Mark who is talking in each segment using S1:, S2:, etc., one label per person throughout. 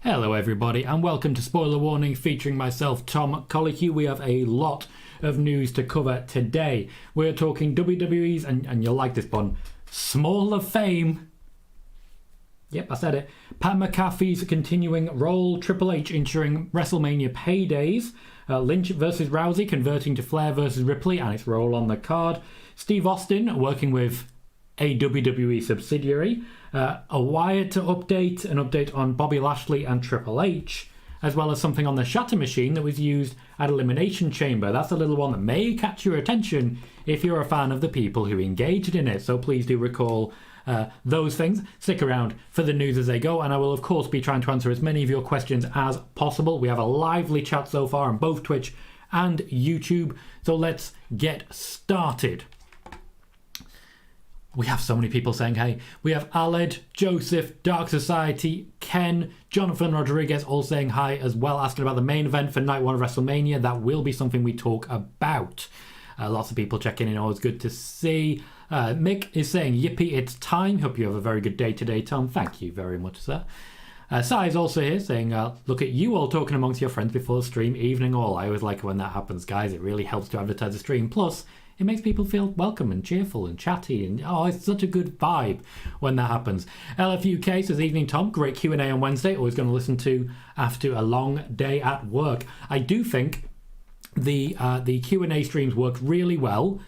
S1: Hello everybody and welcome to Spoiler Warning featuring myself, Tom Colohue. We have a lot of news to cover today. We're talking WWE's, and you'll like this one, Small of Fame. Yep, I said it. Pat McAfee's continuing role, Triple H ensuring WrestleMania paydays, Lynch versus Rousey converting to Flair versus Ripley and its role on the card, Steve Austin working with a WWE subsidiary, a Wyatt to update, an update on Bobby Lashley and Triple H, as well as something on the shatter machine that was used at Elimination Chamber. That's a little one that may catch your attention if you're a fan of the people who engaged in it, so please do recall those things. Stick around for the news as they go, and I will of course be trying to answer as many of your questions as possible. We have a lively chat so far on both Twitch and YouTube, so let's get started. We have so many people saying hey. We have Aled, Joseph, Dark Society, Ken, Jonathan Rodriguez all saying hi as well, asking about the main event for night one of WrestleMania. That will be something we talk about. Lots of people checking in, always good to see. Mick is saying, yippee, it's time. Hope you have a very good day today, Tom. Thank you very much, sir. Sai is also here saying, look at you all talking amongst your friends before the stream, evening all. I always like it when that happens, guys. It really helps to advertise the stream. Plus, it makes people feel welcome and cheerful and chatty, and it's such a good vibe when that happens. LFUK says, evening Tom, great Q&A on Wednesday, always going to listen to after a long day at work. I do think the Q&A streams work really well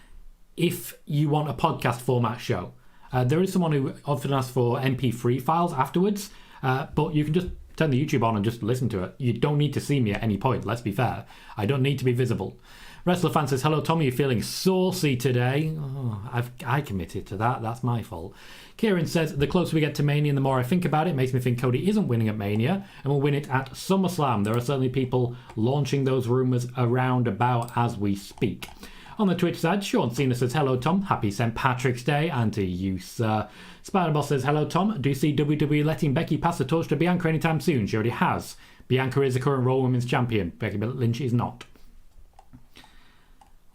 S1: if you want a podcast format show. There is someone who often asks for MP3 files afterwards, but you can just turn the YouTube on and just listen to it. You don't need to see me at any point, let's be fair. I don't need to be visible. Wrestler Fan says, hello Tom, are you feeling saucy today? Oh, I committed to that, that's my fault. Kieran says, the closer we get to Mania and the more I think about it, makes me think Cody isn't winning at Mania and will win it at SummerSlam. There are certainly people launching those rumours around about as we speak. On the Twitch side, Sean Cena says, hello Tom, happy St. Patrick's Day, and to you sir. Spider-Boss says, hello Tom, do you see WWE letting Becky pass the torch to Bianca anytime soon? She already has. Bianca is the current Raw Women's Champion, Becky Lynch is not.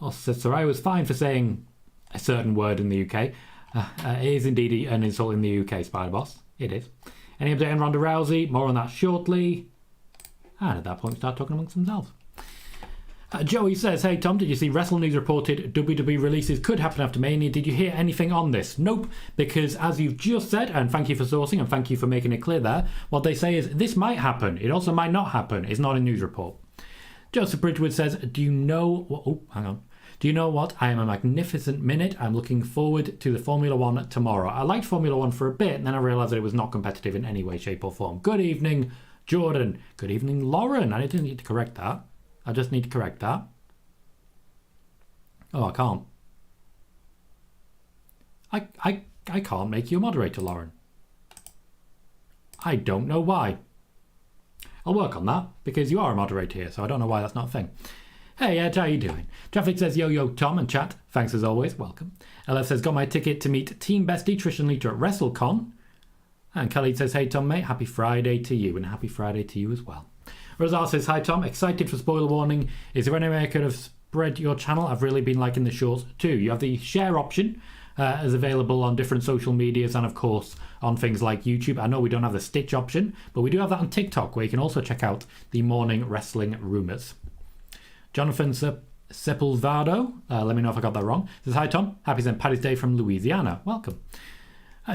S1: Also says, Sarai was fine for saying a certain word in the UK. It is indeed an insult in the UK, Spider-Boss. It is. Any update on Ronda Rousey? More on that shortly. And at that point, start talking amongst themselves. Joey says, hey Tom, did you see Wrestle News reported WWE releases could happen after Mania? Did you hear anything on this? Nope, because as you've just said, and thank you for sourcing and thank you for making it clear there, what they say is this might happen. It also might not happen. It's not a news report. Joseph Bridgewood says, do you know... Oh, hang on. Do you know what? I am a magnificent minute. I'm looking forward to the Formula One tomorrow. I liked Formula One for a bit, and then I realised that it was not competitive in any way, shape or form. Good evening, Jordan. Good evening, Lauren. I didn't need to correct that. I just need to correct that. Oh, I can't. I can't make you a moderator, Lauren. I don't know why. I'll work on that, because you are a moderator here, so I don't know why that's not a thing. Hey Ed, how you doing? Traffic says, yo Tom, and chat, thanks as always, welcome. LF says, got my ticket to meet Team Bestie Trish and Lita at WrestleCon. And Khalid says, hey Tom mate, happy Friday to you, and happy Friday to you as well. Rosar says, hi Tom, excited for Spoiler Warning. Is there any way I could have spread your channel? I've really been liking the shorts too. You have the share option as available on different social medias and of course on things like YouTube. I know we don't have the Stitch option, but we do have that on TikTok where you can also check out the morning wrestling rumours. Jonathan Sepulvado, let me know if I got that wrong, says, hi Tom, happy St. Paddy's Day from Louisiana. Welcome.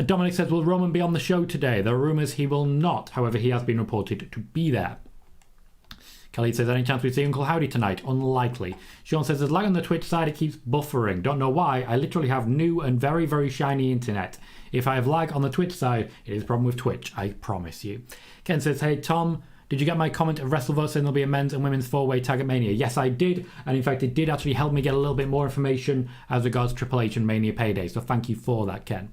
S1: Dominic says, will Roman be on the show today? There are rumours he will not. However, he has been reported to be there. Khalid says, any chance we see Uncle Howdy tonight? Unlikely. Sean says, there's lag on the Twitch side, it keeps buffering. Don't know why. I literally have new and very, very shiny internet. If I have lag on the Twitch side, it is a problem with Twitch, I promise you. Ken says, hey Tom, did you get my comment of WrestleVote saying there'll be a men's and women's four-way tag at Mania? Yes, I did. And in fact, it did actually help me get a little bit more information as regards Triple H and Mania Payday. So thank you for that, Ken.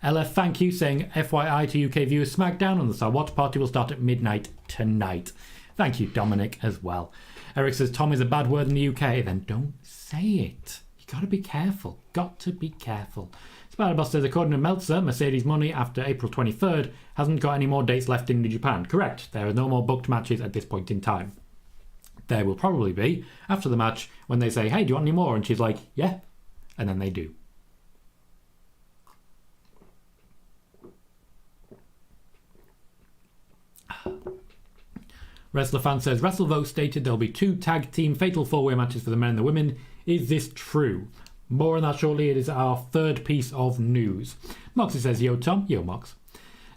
S1: LF, thank you, saying FYI to UK viewers, SmackDown on the Star Watch Party will start at midnight tonight. Thank you, Dominic, as well. Eric says, Tom is a bad word in the UK. Then don't say it. You got to be careful. Got to be careful. Spider-Boss says, according to Meltzer, Mercedes Money after April 23rd hasn't got any more dates left in New Japan. Correct. There are no more booked matches at this point in time. There will probably be after the match when they say, hey, do you want any more? And she's like, yeah. And then they do. Wrestler Fan says, WrestleVote stated there'll be 2 tag team fatal 4-way matches for the men and the women. Is this true? More on that shortly. It is our third piece of news. Moxie says, yo Tom, yo Mox.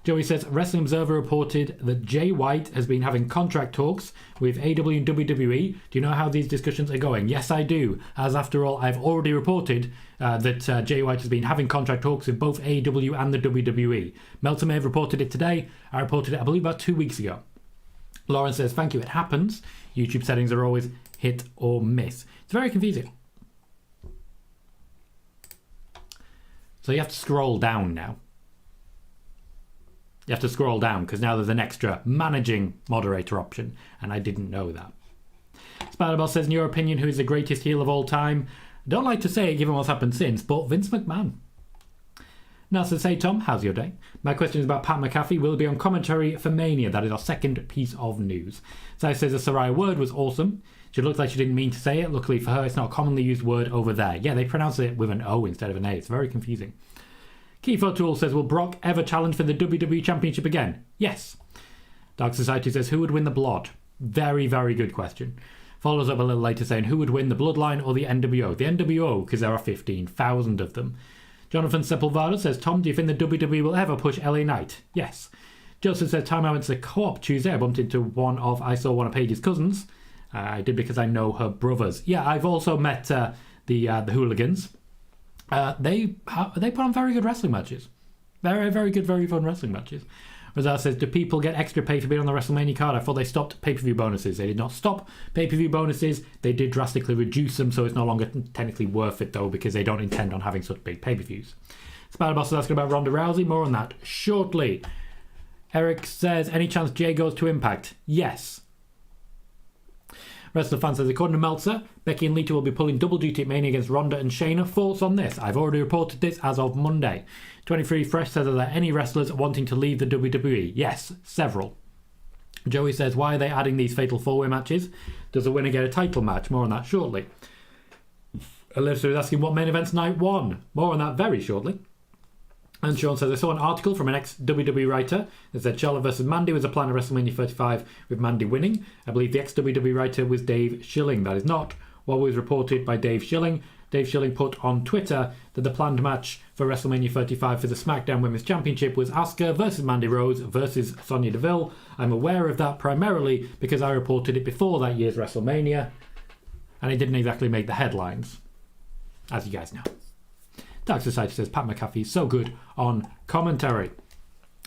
S1: Joey says, Wrestling Observer reported that Jay White has been having contract talks with AEW and WWE. Do you know how these discussions are going? Yes, I do. As after all, I've already reported that Jay White has been having contract talks with both AEW and the WWE. Meltzer may have reported it today. I reported it, I believe, about 2 weeks ago. Lauren says, thank you, it happens. YouTube settings are always hit or miss. It's very confusing. So you have to scroll down now. You have to scroll down because now there's an extra managing moderator option, and I didn't know that. Spider-Bell says, in your opinion, who is the greatest heel of all time? I don't like to say it given what's happened since, but Vince McMahon. Now, so say, Tom, how's your day? My question is about Pat McAfee. Will it be on commentary for Mania? That is our second piece of news. So says the Saraya word was awesome. She looked like she didn't mean to say it. Luckily for her, it's not a commonly used word over there. Yeah, they pronounce it with an O instead of an A. It's very confusing. Keith Tool says, will Brock ever challenge for the WWE Championship again? Yes. Dark Society says, who would win the Blood? Very, very good question. Follows up a little later saying, who would win the Bloodline or the NWO? The NWO, because there are 15,000 of them. Jonathan Sepulveda says, Tom, do you think the WWE will ever push LA Knight? Yes. Joseph says, time I went to the co-op Tuesday, I bumped into I saw one of Paige's cousins. I did because I know her brothers. Yeah, I've also met the Hooligans. They put on very good wrestling matches. Very, very good, very fun wrestling matches. Rosal says, do people get extra pay for being on the WrestleMania card? I thought they stopped pay-per-view bonuses. They did not stop pay-per-view bonuses. They did drastically reduce them, so it's no longer technically worth it, though, because they don't intend on having such big pay-per-views. Spider-Boss is asking about Ronda Rousey. More on that shortly. Eric says, any chance Jay goes to Impact? Yes. Wrestler Fan says, according to Meltzer, Becky and Lita will be pulling double duty at Mania against Ronda and Shayna. Thoughts on this? I've already reported this as of Monday. 23 Fresh says, are there any wrestlers wanting to leave the WWE? Yes, several. Joey says, why are they adding these fatal 4-way matches? Does the winner get a title match? More on that shortly. Alyssa is asking, what main event's night 1? More on that very shortly. And Sean says, I saw an article from an ex-WWE writer that said Charlotte versus Mandy was a plan of WrestleMania 35 with Mandy winning. I believe the ex-WWE writer was Dave Schilling. That is not what was reported by Dave Schilling. Dave Schilling put on Twitter that the planned match for WrestleMania 35 for the SmackDown Women's Championship was Asuka versus Mandy Rose versus Sonya Deville. I'm aware of that primarily because I reported it before that year's WrestleMania, and it didn't exactly make the headlines, as you guys know. Dark Society says, Pat McAfee is so good on commentary.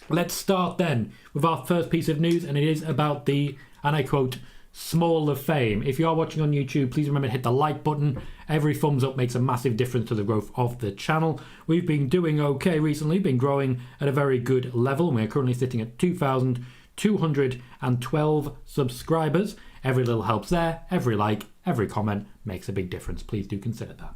S1: Let's start then with our first piece of news, and it is about the, and I quote, Small of Fame. If you are watching on YouTube, please remember to hit the like button. Every thumbs up makes a massive difference to the growth of the channel. We've been doing okay recently, been growing at a very good level. We're currently sitting at 2,212 subscribers. Every little helps there. Every like, every comment makes a big difference. Please do consider that.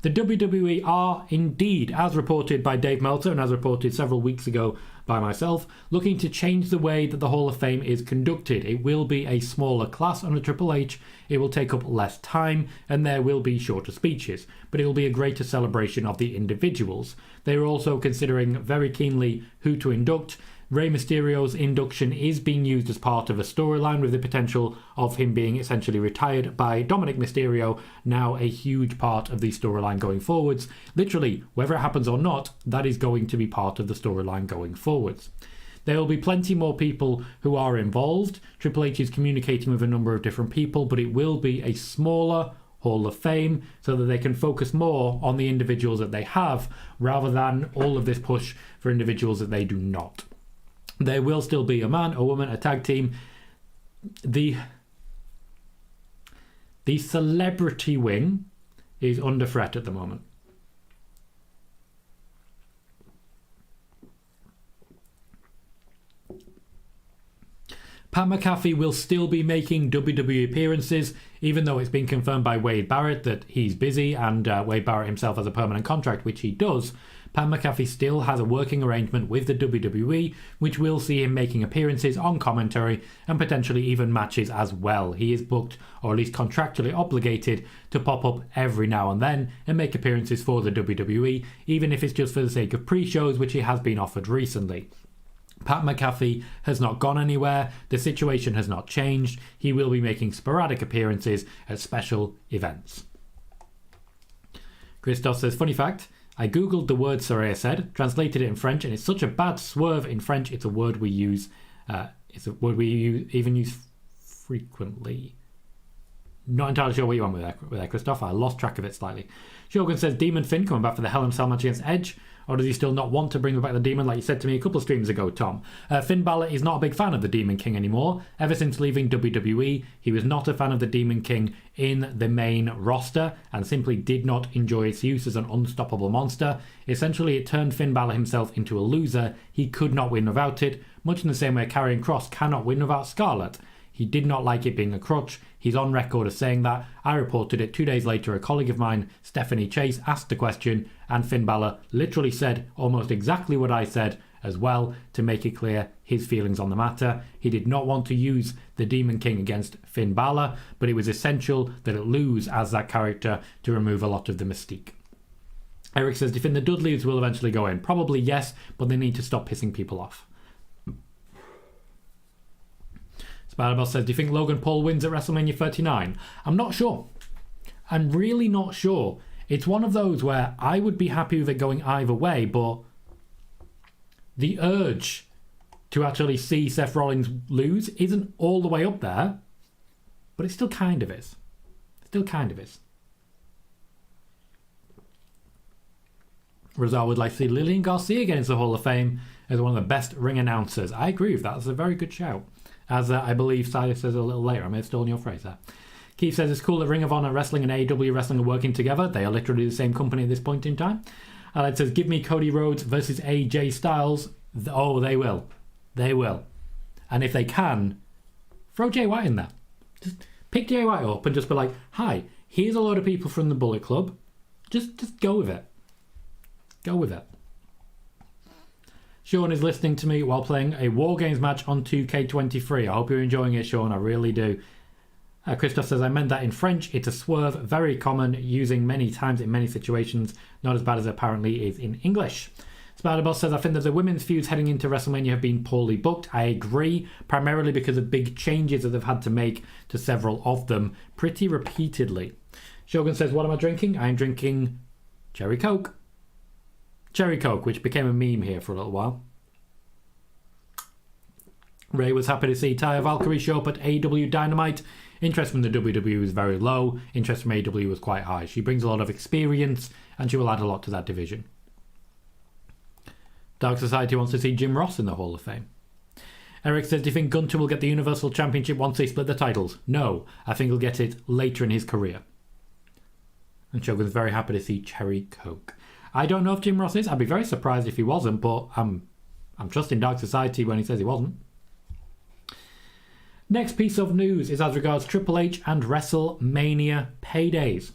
S1: The WWE are indeed, as reported by Dave Meltzer and as reported several weeks ago by myself, looking to change the way that the Hall of Fame is conducted. It will be a smaller class under Triple H, it will take up less time, and there will be shorter speeches, but it will be a greater celebration of the individuals. They are also considering very keenly who to induct. Rey Mysterio's induction is being used as part of a storyline with the potential of him being essentially retired by Dominic Mysterio, now a huge part of the storyline going forwards. Literally, whether it happens or not, that is going to be part of the storyline going forwards. There will be plenty more people who are involved. Triple H is communicating with a number of different people, but it will be a smaller Hall of Fame so that they can focus more on the individuals that they have rather than all of this push for individuals that they do not. There will still be a man, a woman, a tag team. The celebrity wing is under threat at the moment. Pat McAfee will still be making WWE appearances, even though it's been confirmed by Wade Barrett that he's busy, and Wade Barrett himself has a permanent contract, which he does. Pat McAfee still has a working arrangement with the WWE, which will see him making appearances on commentary and potentially even matches as well. He is booked, or at least contractually obligated, to pop up every now and then and make appearances for the WWE, even if it's just for the sake of pre-shows, which he has been offered recently. Pat McAfee has not gone anywhere. The situation has not changed. He will be making sporadic appearances at special events. Christoph says, funny fact, I googled the word Saraya said, translated it in French, and it's such a bad swerve in French. It's a word we use. Even use frequently. Not entirely sure what you want with that, Christoph. I lost track of it slightly. Shogun says, Demon Finn coming back for the Hell in a Cell match against Edge. Or does he still not want to bring back the Demon, like you said to me a couple of streams ago, Tom? Finn Balor is not a big fan of the Demon King anymore. Ever since leaving WWE, he was not a fan of the Demon King in the main roster and simply did not enjoy its use as an unstoppable monster. Essentially, it turned Finn Balor himself into a loser. He could not win without it, much in the same way Karrion Kross cannot win without Scarlett. He did not like it being a crutch. He's on record as saying that. I reported it 2 days later. A colleague of mine, Stephanie Chase, asked the question, and Finn Balor literally said almost exactly what I said as well to make it clear his feelings on the matter. He did not want to use the Demon King against Finn Balor, but it was essential that it lose as that character to remove a lot of the mystique. Eric says, do you think the Dudleys will eventually go in? Probably yes, but they need to stop pissing people off. Spider-Boss says, do you think Logan Paul wins at WrestleMania 39? I'm not sure. I'm really not sure. It's one of those where I would be happy with it going either way, but the urge to actually see Seth Rollins lose isn't all the way up there, but it still kind of is. Still kind of is. Rosal would like to see Lillian Garcia get into the Hall of Fame as one of the best ring announcers. I agree with that. That's a very good shout. As I believe Silas says a little later. I may have stolen your phrase there. Keith says it's cool that Ring of Honor Wrestling and AEW Wrestling are working together. They are literally the same company at this point in time. It says, give me Cody Rhodes versus AJ Styles. Oh, they will. They will. And if they can, throw Jay White in there. Just pick Jay White up and just be like, hi, here's a load of people from the Bullet Club. Just go with it. Go with it. Sean is listening to me while playing a War Games match on 2K23. I hope you're enjoying it, Sean. I really do. Christoph says, I meant that in French. It's a swerve, very common, using many times in many situations. Not as bad as it apparently is in English. Spider-Boss says, I think that the women's feuds heading into WrestleMania have been poorly booked. I agree, primarily because of big changes that they've had to make to several of them pretty repeatedly. Shogun says, what am I drinking? I'm drinking Cherry Coke. Cherry Coke, which became a meme here for a little while. Ray was happy to see Taya Valkyrie show up at AEW Dynamite. Interest from the WWE was very low. Interest from AEW was quite high. She brings a lot of experience and she will add a lot to that division. Dark Society wants to see Jim Ross in the Hall of Fame. Eric says, do you think Gunter will get the Universal Championship once they split the titles? No, I think he'll get it later in his career. And Shogun's very happy to see Cherry Coke. I don't know if Jim Ross is. I'd be very surprised if he wasn't, but I'm trusting Dark Society when he says he wasn't. Next piece of news is as regards Triple H and WrestleMania paydays.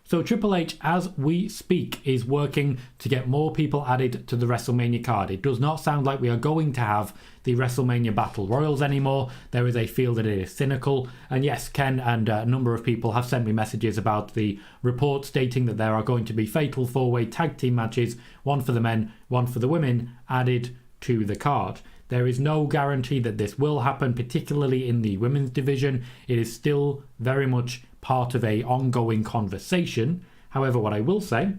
S1: So Triple H, as we speak, is working to get more people added to the WrestleMania card. It does not sound like we are going to have the WrestleMania Battle Royals anymore. There is a feel that it is cynical. And yes, Ken and a number of people have sent me messages about the report stating that there are going to be fatal four-way tag team matches, one for the men, one for the women, added to the card. There is no guarantee that this will happen, particularly in the women's division. It is still very much part of a ongoing conversation. However, what I will say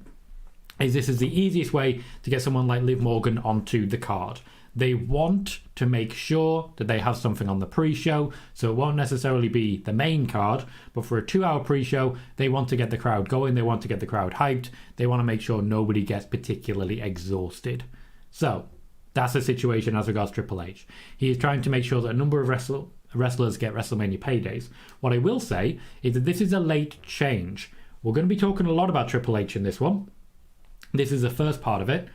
S1: is this is the easiest way to get someone like Liv Morgan onto the card. They want to make sure that they have something on the pre-show, so it won't necessarily be the main card, but for a 2-hour pre-show, they want to get the crowd going, they want to get the crowd hyped, they want to make sure nobody gets particularly exhausted. So that's the situation as regards Triple H. He is trying to make sure that a number of wrestlers get WrestleMania paydays. What I will say is that this is a late change. We're going to be talking a lot about Triple H in this one. This is the first part of it.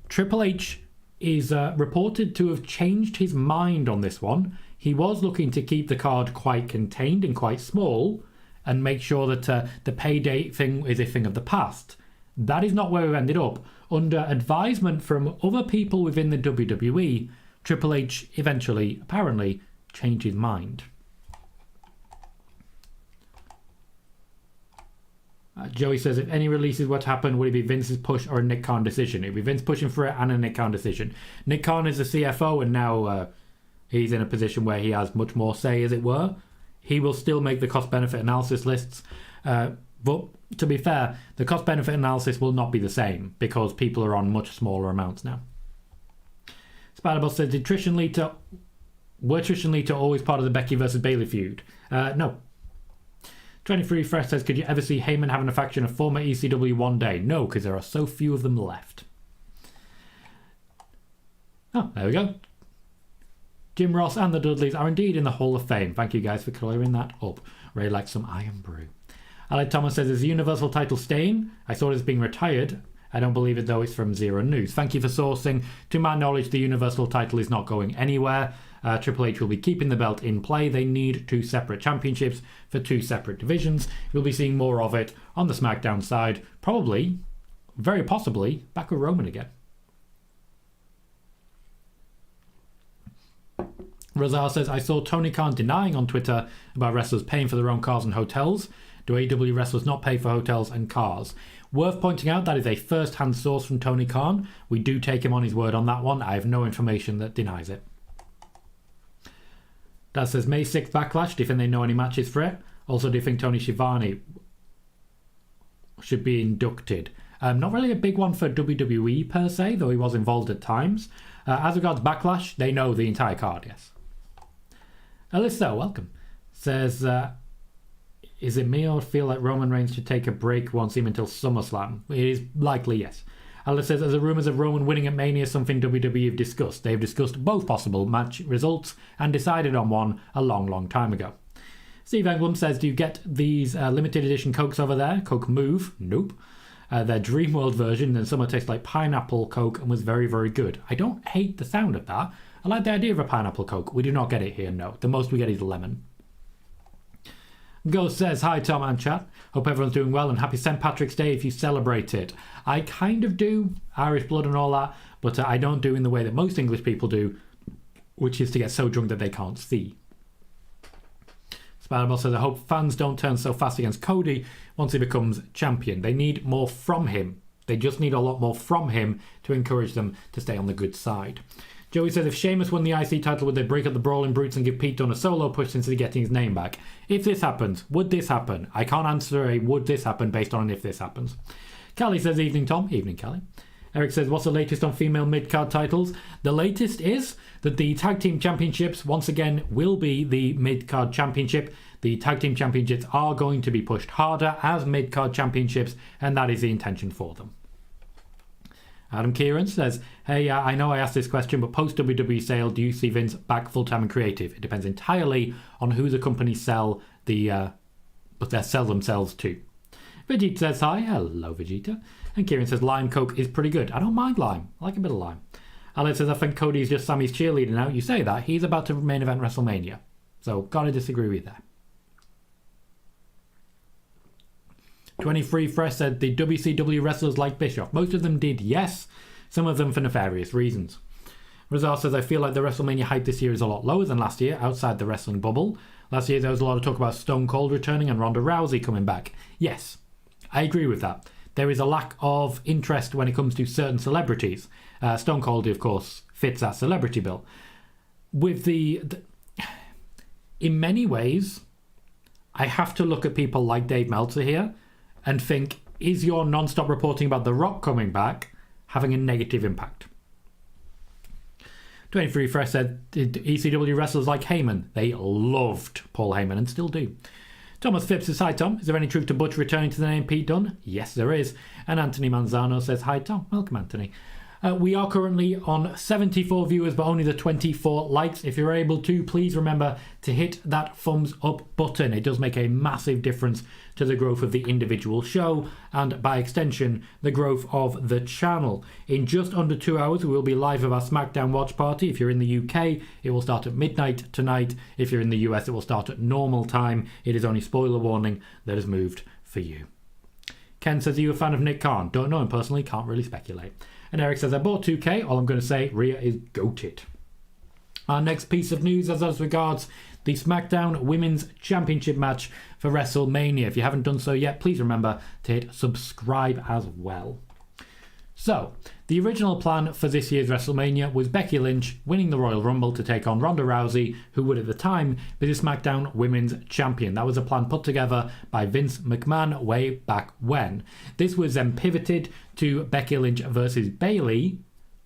S1: Triple H is reported to have changed his mind on this one. He was looking to keep the card quite contained and quite small and make sure that the payday thing is a thing of the past. That is not where we've ended up. Under advisement from other people within the WWE, Triple H eventually, apparently, changed his mind. Joey says, if any releases were to happen, would it be Vince's push or a Nick Khan decision? It would be Vince pushing for it and a Nick Khan decision. Nick Khan is the CFO, and now he's in a position where he has much more say, as it were. He will still make the cost-benefit analysis lists. But to be fair, the cost-benefit analysis will not be the same because people are on much smaller amounts now. Spider-Boss says, were Trish and Lita always part of the Becky versus Bayley feud? No. 23 Fresh says, could you ever see Heyman having a faction of former ECW one day? No, because there are so few of them left. Oh, there we go. Jim Ross and the Dudleys are indeed in the Hall of Fame. Thank you guys for clearing that up. Ray likes some Iron Brew. Alec Thomas says, is the Universal title staying? I thought it's being retired. I don't believe it though, it's from Zero News. Thank you for sourcing. To my knowledge, the Universal title is not going anywhere. Triple H will be keeping the belt in play. They need 2 separate championships for 2 separate divisions. We'll be seeing more of it on the SmackDown side. Probably, very possibly, back with Roman again. Rosal says, I saw Tony Khan denying on Twitter about wrestlers paying for their own cars and hotels. Do AEW wrestlers not pay for hotels and cars? Worth pointing out, that is a first-hand source from Tony Khan. We do take him on his word on that one. I have no information that denies it. That says, May 6th Backlash. Do you think they know any matches for it? Also, do you think Tony Schiavone should be inducted? Not really a big one for WWE per se, though he was involved at times. As regards Backlash, they know the entire card, yes. Alyssa, welcome. Says, is it me or feel like Roman Reigns should take a break, won't see him until SummerSlam? It is likely, yes. Alice says, as the rumours of Roman winning at Mania is something WWE have discussed. They have discussed both possible match results and decided on one a long, long time ago. Steve Englund says, do you get these limited edition Cokes over there? Coke Move? Nope. Their Dream World version, and some tastes like pineapple Coke and was very, very good. I don't hate the sound of that. I like the idea of a pineapple Coke. We do not get it here, no. The most we get is lemon. Ghost says, hi Tom and chat. Hope everyone's doing well and happy St. Patrick's Day if you celebrate it. I kind of do, Irish blood and all that, but I don't do in the way that most English people do, which is to get so drunk that they can't see. Spider-Ball says, I hope fans don't turn so fast against Cody once he becomes champion. They need more from him. They just need a lot more from him to encourage them to stay on the good side. Joey says, if Sheamus won the IC title, would they break up the Brawling Brutes and give Pete Dunne a solo push instead of getting his name back? If this happens, would this happen? I can't answer a would this happen based on if this happens. Callie says, evening Tom. Evening Callie. Eric says, what's the latest on female mid-card titles? The latest is that the Tag Team Championships, once again, will be the mid-card championship. The Tag Team Championships are going to be pushed harder as mid-card championships, and that is the intention for them. Adam Kieran says, hey, I know I asked this question, but post-WWE sale, do you see Vince back full-time and creative? It depends entirely on who the company sell themselves to. Vegeta says, hi. Hello, Vegeta. And Kieran says, lime Coke is pretty good. I don't mind lime. I like a bit of lime. Alex says, I think Cody is just Sami's cheerleader now. You say that. He's about to main event WrestleMania. So, gotta disagree with that. 23 Fresh said, the WCW wrestlers like Bischoff. Most of them did, yes. Some of them for nefarious reasons. Rizal says, I feel like the WrestleMania hype this year is a lot lower than last year, outside the wrestling bubble. Last year there was a lot of talk about Stone Cold returning and Ronda Rousey coming back. Yes, I agree with that. There is a lack of interest when it comes to certain celebrities. Stone Cold, of course, fits that celebrity bill. With in many ways, I have to look at people like Dave Meltzer here and think, is your non-stop reporting about The Rock coming back having a negative impact? 23 Fresh said, did ECW wrestlers like Heyman? They loved Paul Heyman and still do. Thomas Phipps says, hi Tom, is there any truth to Butch returning to the name Pete Dunne? Yes, there is. And Anthony Manzano says, hi Tom. Welcome, Anthony. We are currently on 74 viewers, but only the 24 likes. If you're able to, please remember to hit that thumbs up button. It does make a massive difference to the growth of the individual show and, by extension, the growth of the channel. In just under 2 hours, we will be live with our SmackDown watch party. If you're in the UK, it will start at midnight tonight. If you're in the US, it will start at normal time. It is only spoiler warning that has moved for you. Ken says, are you a fan of Nick Khan? Don't know him personally, can't really speculate. And Eric says, I bought 2K. All I'm going to say, Rhea is goated. Our next piece of news as regards the SmackDown Women's Championship match for WrestleMania. If you haven't done so yet, please remember to hit subscribe as well. So, the original plan for this year's WrestleMania was Becky Lynch winning the Royal Rumble to take on Ronda Rousey, who would at the time be the SmackDown Women's Champion. That was a plan put together by Vince McMahon way back when. This was then pivoted to Becky Lynch versus Bayley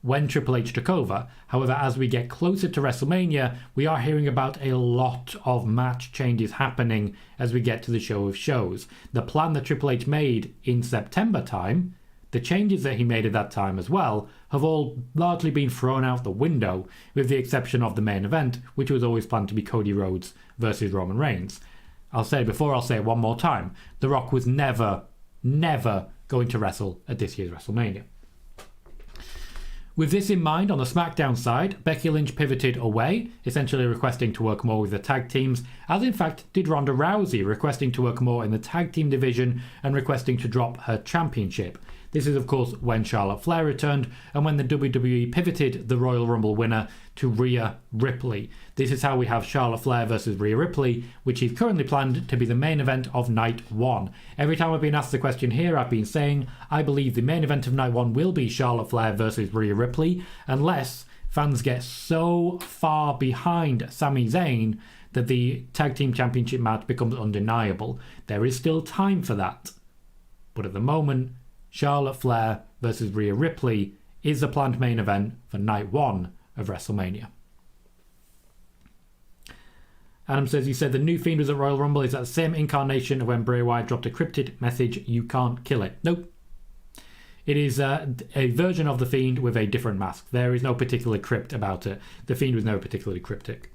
S1: when Triple H took over. However, as we get closer to WrestleMania, we are hearing about a lot of match changes happening as we get to the show of shows. The plan that Triple H made in September time, the changes that he made at that time as well, have all largely been thrown out the window, with the exception of the main event, which was always planned to be Cody Rhodes versus Roman Reigns. I'll say it one more time. The Rock was never going to wrestle at this year's WrestleMania. With this in mind, on the SmackDown side, Becky Lynch pivoted away, essentially requesting to work more with the tag teams, as in fact did Ronda Rousey, requesting to work more in the tag team division and requesting to drop her championship. This is, of course, when Charlotte Flair returned and when the WWE pivoted the Royal Rumble winner to Rhea Ripley. This is how we have Charlotte Flair versus Rhea Ripley, which is currently planned to be the main event of Night 1. Every time I've been asked the question here, I've been saying I believe the main event of Night 1 will be Charlotte Flair versus Rhea Ripley, unless fans get so far behind Sami Zayn that the Tag Team Championship match becomes undeniable. There is still time for that. But at the moment, Charlotte Flair versus Rhea Ripley is the planned main event for Night 1 of WrestleMania. Adam says, you said the new Fiend was at Royal Rumble. Is that the same incarnation of when Bray Wyatt dropped a cryptic message, "You can't kill it"? Nope. It is a version of the Fiend with a different mask. There is no particular crypt about it. The Fiend was never particularly cryptic.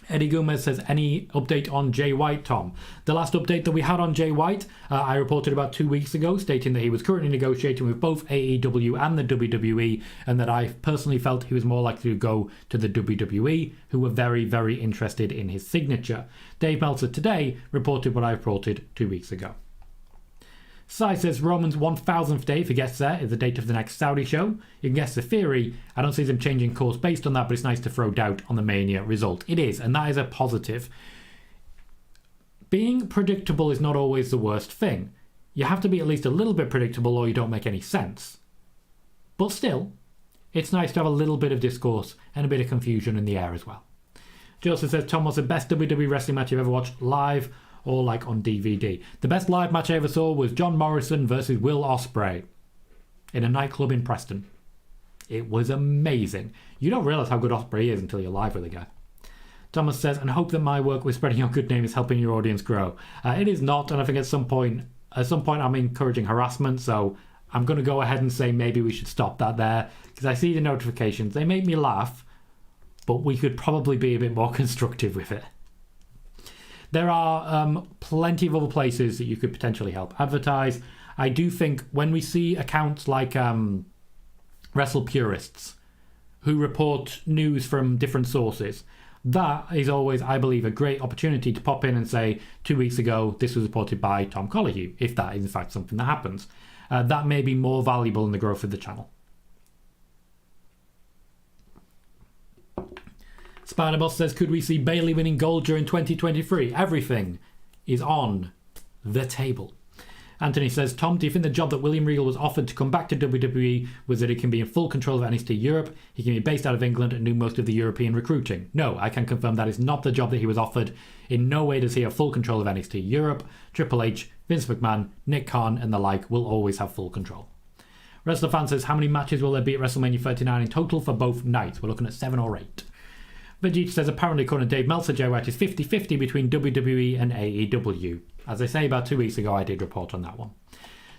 S1: Eddie Gomez says, any update on Jay White, Tom? The last update that we had on Jay White, I reported about 2 weeks ago, stating that he was currently negotiating with both AEW and the WWE, and that I personally felt he was more likely to go to the WWE, who were very, very interested in his signature. Dave Meltzer today reported what I reported 2 weeks ago. Sai says Roman's 1000th day, if he gets there, is the date of the next Saudi show. You can guess the theory. I don't see them changing course based on that, but it's nice to throw doubt on the Mania result. It is, and that is a positive. Being predictable is not always the worst thing. You have to be at least a little bit predictable or you don't make any sense. But still, it's nice to have a little bit of discourse and a bit of confusion in the air as well. Joseph says, Tom, what's the best WWE wrestling match you've ever watched live or like on DVD? The best live match I ever saw was John Morrison versus Will Ospreay in a nightclub in Preston. It was amazing. You don't realise how good Ospreay is until you're live with the guy. Thomas says, and hope that my work with spreading your good name is helping your audience grow. It is not, and I think at some point I'm encouraging harassment, so I'm going to go ahead and say maybe we should stop that there, because I see the notifications. They make me laugh, but we could probably be a bit more constructive with it. There are plenty of other places that you could potentially help advertise. I do think when we see accounts like Wrestle Purists who report news from different sources, that is always, I believe, a great opportunity to pop in and say, 2 weeks ago, this was reported by Tom Colohue, if that is in fact something that happens. That may be more valuable in the growth of the channel. Spider-Boss says, could we see Bayley winning gold during 2023? Everything is on the table. Anthony says, Tom, do you think the job that William Regal was offered to come back to WWE was that he can be in full control of NXT Europe, he can be based out of England and do most of the European recruiting? No, I can confirm that is not the job that he was offered. In no way does he have full control of NXT Europe. Triple H, Vince McMahon, Nick Khan and the like will always have full control. Wrestler Fan says, how many matches will there be at WrestleMania 39 in total for both nights? We're looking at 7 or 8. Vegeta says, apparently according to Dave Meltzer, Jay White is 50-50 between WWE and AEW. As I say, about 2 weeks ago I did report on that one.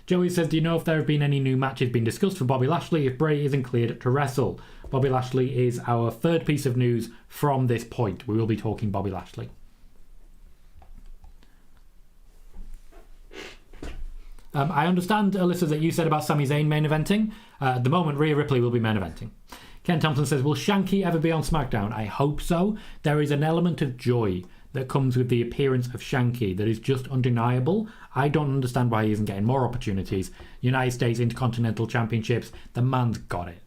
S1: Joey says, do you know if there have been any new matches being discussed for Bobby Lashley if Bray isn't cleared to wrestle? Bobby Lashley is our third piece of news from this point. We will be talking Bobby Lashley. I understand, Alyssa, that you said about Sami Zayn main eventing. At the moment, Rhea Ripley will be main eventing. Ken Thompson says, will Shanky ever be on SmackDown? I hope so. There is an element of joy that comes with the appearance of Shanky that is just undeniable. I don't understand why he isn't getting more opportunities. United States Intercontinental Championships, the man's got it.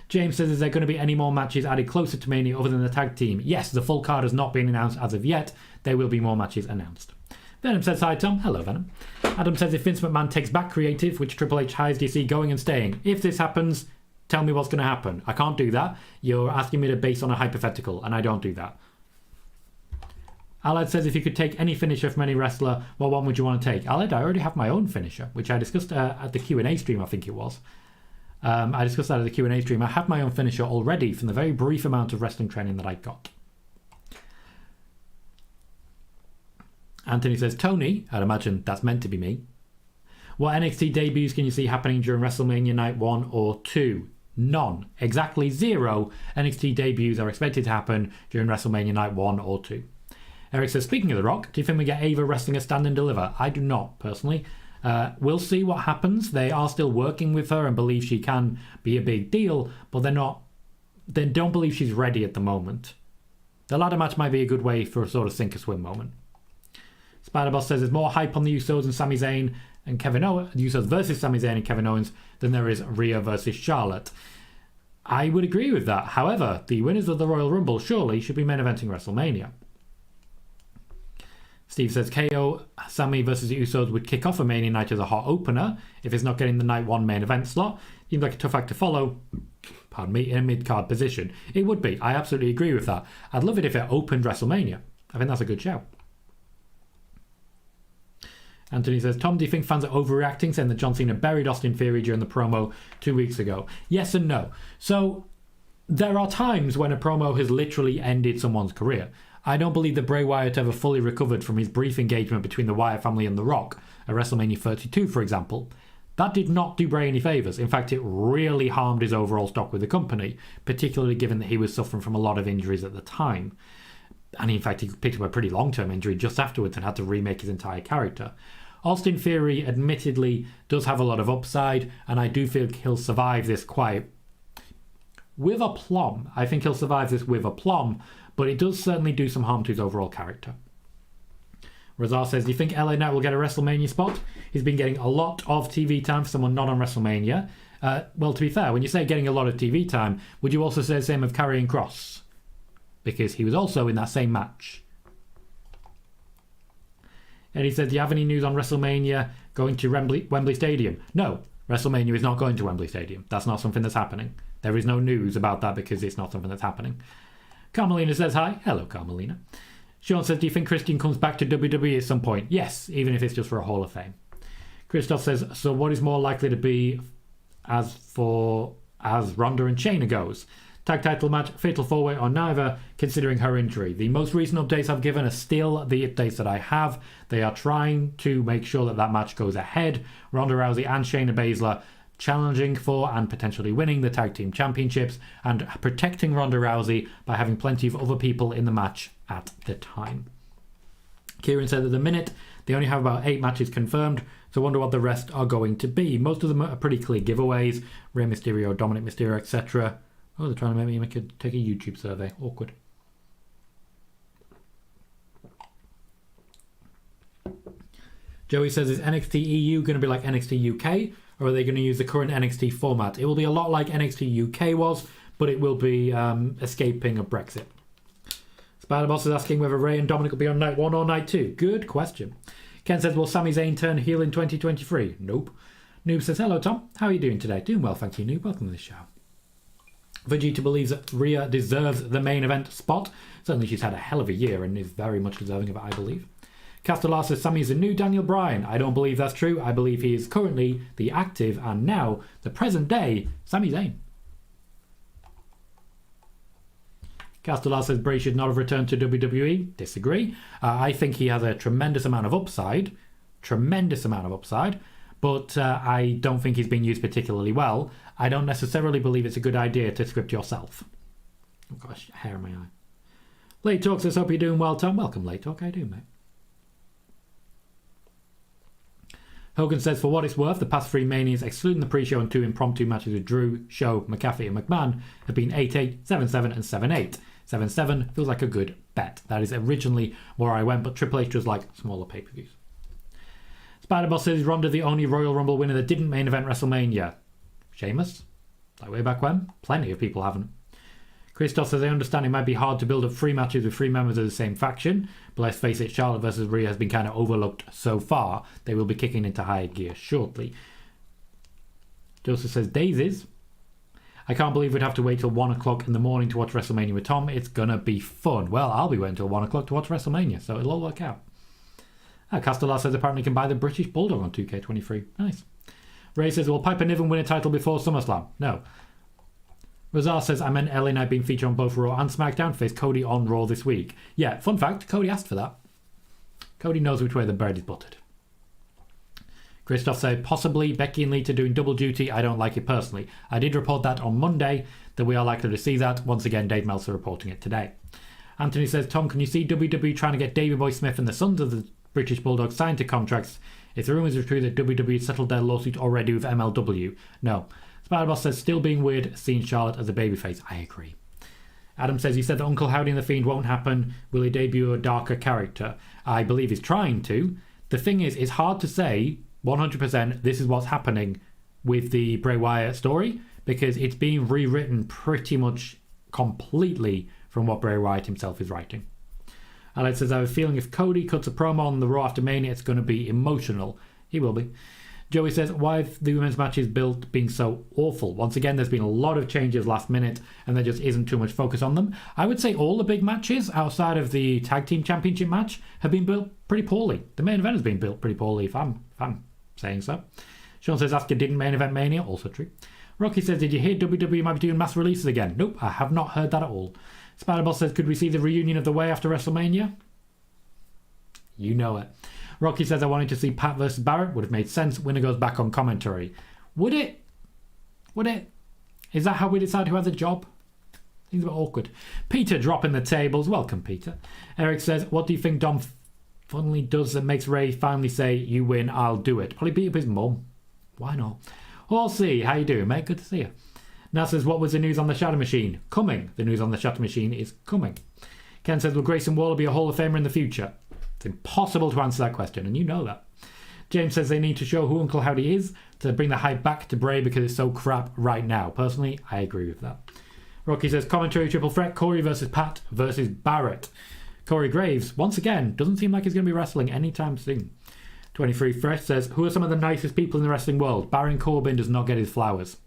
S1: James says, is there going to be any more matches added closer to Mania other than the tag team? Yes, the full card has not been announced as of yet. There will be more matches announced. Venom says, hi Tom. Hello, Venom. Adam says, if Vince McMahon takes back creative, which Triple H hires, do you see going and staying? If this happens, tell me what's going to happen. I can't do that. You're asking me to base on a hypothetical, and I don't do that. Aled says, if you could take any finisher from any wrestler, what one would you want to take? Aled, I already have my own finisher, which I discussed at the Q&A stream, I think it was. I discussed that at the Q&A stream. I have my own finisher already from the very brief amount of wrestling training that I got. Anthony says, Tony, I'd imagine that's meant to be me. What NXT debuts can you see happening during WrestleMania Night 1 or 2? None. Exactly 0 NXT debuts are expected to happen during WrestleMania Night 1 or 2. Eric says, speaking of The Rock, do you think we get Ava wrestling a stand and deliver? I do not, personally. We'll see what happens. They are still working with her and believe she can be a big deal, but they don't believe she's ready at the moment. The ladder match might be a good way for a sort of sink or swim moment. Spider-Boss says there's more hype on the Usos and Sami Zayn and Kevin Owens, the Usos versus Sami Zayn and Kevin Owens, than there is Rhea versus Charlotte. I would agree with that. However, the winners of the Royal Rumble surely should be main eventing WrestleMania. Steve says KO Sami versus the Usos would kick off a Mania night as a hot opener if it's not getting the night 1 main event slot. Seems like a tough act to follow, pardon me, in a mid-card position. It would be. I absolutely agree with that. I'd love it if it opened WrestleMania. I think that's a good show. Anthony says, Tom, do you think fans are overreacting, saying that John Cena buried Austin Theory during the promo 2 weeks ago? Yes and no. So there are times when a promo has literally ended someone's career. I don't believe that Bray Wyatt ever fully recovered from his brief engagement between the Wyatt family and The Rock at WrestleMania 32, for example. That did not do Bray any favours. In fact, it really harmed his overall stock with the company, particularly given that he was suffering from a lot of injuries at the time. And in fact, he picked up a pretty long-term injury just afterwards and had to remake his entire character. Austin Theory admittedly does have a lot of upside, and I do feel he'll survive this quite with aplomb. I think he'll survive this with aplomb, but it does certainly do some harm to his overall character. Razar says, do you think LA Knight will get a WrestleMania spot? He's been getting a lot of TV time for someone not on WrestleMania. Well, to be fair, when you say getting a lot of TV time, would you also say the same of Karrion Kross? Because he was also in that same match. And he said, do you have any news on WrestleMania going to Wembley Stadium? No, WrestleMania is not going to Wembley Stadium. That's not something that's happening. There is no news about that because it's not something that's happening. Carmelina says hi. Hello, Carmelina. Sean says, do you think Christian comes back to WWE at some point? Yes, even if it's just for a Hall of Fame. Christoph says, so what is more likely to be as Ronda and Shayna goes? Tag title match, fatal 4-way or neither, considering her injury. The most recent updates I've given are still the updates that I have. They are trying to make sure that that match goes ahead. Ronda Rousey and Shayna Baszler challenging for and potentially winning the tag team championships, and protecting Ronda Rousey by having plenty of other people in the match at the time. Kieran said at the minute they only have about 8 matches confirmed, so I wonder what the rest are going to be. Most of them are pretty clear giveaways: Rey Mysterio, Dominic Mysterio, etc. Oh, they're trying to make me take a YouTube survey. Awkward. Joey says, is NXT EU going to be like NXT UK, or are they going to use the current NXT format? It will be a lot like NXT UK was, but it will be escaping a Brexit. Spider-Boss is asking whether Rey and Dominic will be on night 1 or night 2. Good question. Ken says, will Sami Zayn turn heel in 2023? Nope. Noob says, hello Tom, how are you doing today? Doing well, thank you, Noob. Welcome to the show. Vegeta believes that Rhea deserves the main event spot. Certainly she's had a hell of a year and is very much deserving of it, I believe. Castellar says Sami is the new Daniel Bryan. I don't believe that's true. I believe he is currently the active and now the present day Sami Zayn. Castellar says Bray should not have returned to WWE. Disagree. I think he has a tremendous amount of upside. But I don't think he's been used particularly well. I don't necessarily believe it's a good idea to script yourself. Oh gosh, hair in my eye. Late Talk says, hope you're doing well, Tom. Welcome, Late Talk. How you doing, mate? Hogan says, for what it's worth, the past 3 Manias, excluding the pre-show and 2 impromptu matches with Drew, Show, McAfee and McMahon, have been 8-8, 7-7 and 7-8. 7-7 feels like a good bet. That is originally where I went, but Triple H does like smaller pay-per-views. Spider-Boss says, is Ronda the only Royal Rumble winner that didn't main event WrestleMania? Sheamus? Like way back when? Plenty of people haven't. Christoph says, I understand it might be hard to build up 3 matches with 3 members of the same faction, but let's face it, Charlotte versus Rhea has been kind of overlooked so far. They will be kicking into higher gear shortly. Joseph says, Daisies. I can't believe we'd have to wait till 1 o'clock in the morning to watch WrestleMania with Tom. It's going to be fun. Well, I'll be waiting till 1 o'clock to watch WrestleMania, so it'll all work out. Castellar says apparently you can buy the British Bulldog on 2K23. Nice. Ray says, will Piper Niven win a title before SummerSlam? No. Razar says, I meant LA Knight being featured on both Raw and SmackDown, face Cody on Raw this week. Yeah, fun fact, Cody asked for that. Cody knows which way the bread is buttered. Christoph said, possibly Becky and Lita doing double duty. I don't like it personally. I did report that on Monday, that we are likely to see that. Once again, Dave Meltzer reporting it today. Anthony says, Tom, can you see WWE trying to get Davey Boy Smith and the sons of the British Bulldog signed to contracts? If the rumours are true that WWE settled their lawsuit already with MLW. No. Spider-Boss says, still being weird seeing Charlotte as a babyface. I agree. Adam says, he said that Uncle Howdy and the Fiend won't happen. Will he debut a darker character? I believe he's trying to. The thing is, it's hard to say 100% this is what's happening with the Bray Wyatt story, because it's being rewritten pretty much completely from what Bray Wyatt himself is writing. Alex says, I have a feeling if Cody cuts a promo on the Raw after Mania, it's going to be emotional. He will be. Joey says, why have the women's matches built being so awful? Once again, there's been a lot of changes last minute, and there just isn't too much focus on them. I would say all the big matches outside of the Tag Team Championship match have been built pretty poorly. The main event has been built pretty poorly, if I'm saying so. Sean says, Asuka didn't main event Mania. Also true. Rocky says, did you hear WWE might be doing mass releases again? Nope, I have not heard that at all. Spider-Boss says, could we see the reunion of The Way after WrestleMania? You know it. Rocky says, I wanted to see Pat versus Barrett. Would have made sense. Winner goes back on commentary. Would it? Would it? Is that how we decide who has a job? Seems a bit awkward. Peter dropping the tables. Welcome, Peter. Eric says, what do you think Dom finally does that makes Ray finally say, you win, I'll do it? Probably beat up his mum. Why not? We'll see. How you doing, mate? Good to see you. Now says, what was the news on the Shatter Machine? Coming. The news on the Shatter Machine is coming. Ken says, will Grayson Waller be a Hall of Famer in the future? It's impossible to answer that question, and you know that. James says they need to show who Uncle Howdy is to bring the hype back to Bray because it's so crap right now. Personally, I agree with that. Rocky says, commentary triple threat, Corey versus Pat versus Barrett. Corey Graves, once again, doesn't seem like he's going to be wrestling anytime soon. 23 Fresh says, who are some of the nicest people in the wrestling world? Baron Corbin does not get his flowers.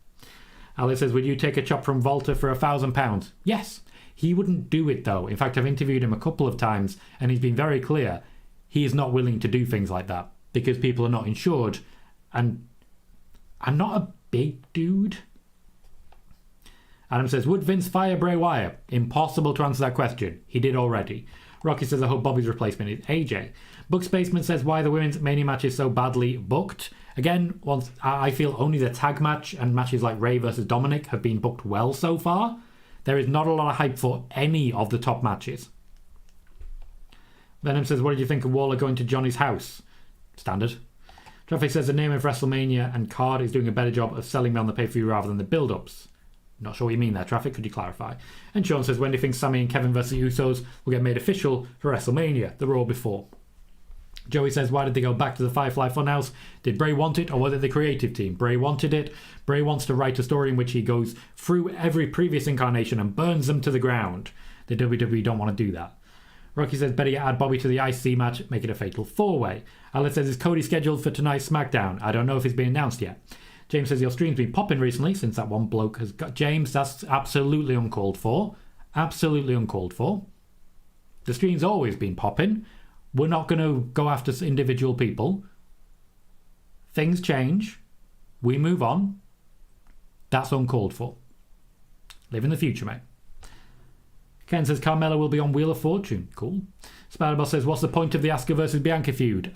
S1: Alice says, would you take a chop from Volta for £1,000? Yes. He wouldn't do it, though. In fact, I've interviewed him a couple of times, and he's been very clear. He is not willing to do things like that because people are not insured. And I'm not a big dude. Adam says, would Vince fire Bray Wyatt? Impossible to answer that question. He did already. Rocky says, I hope Bobby's replacement is AJ. Book Spaceman says, why the women's Mania match is so badly booked. Again, once I feel only the tag match and matches like Ray versus Dominic have been booked well so far. There is not a lot of hype for any of the top matches. Venom says, what did you think of Waller going to Johnny's house? Standard. Traffic says the name of WrestleMania and card is doing a better job of selling me on the pay-per-view rather than the build-ups. Not sure what you mean there, Traffic. Could you clarify? And Sean says, when do you think Sami and Kevin versus Usos will get made official for WrestleMania, the Raw before? Joey says, why did they go back to the Firefly Funhouse? Did Bray want it, or was it the creative team? Bray wanted it. Bray wants to write a story in which he goes through every previous incarnation and burns them to the ground. The WWE don't want to do that. Rocky says, better add Bobby to the IC match, make it a fatal four-way. Alex says, is Cody scheduled for tonight's SmackDown? I don't know if it's been announced yet. James says, your stream's been popping recently since that one bloke has got... James, that's absolutely uncalled for. Absolutely uncalled for. The stream's always been popping. We're not going to go after individual people. Things change. We move on. That's uncalled for. Live in the future, mate. Ken says Carmella will be on Wheel of Fortune. Cool. Spider-Boss says, what's the point of the Asuka versus Bianca feud?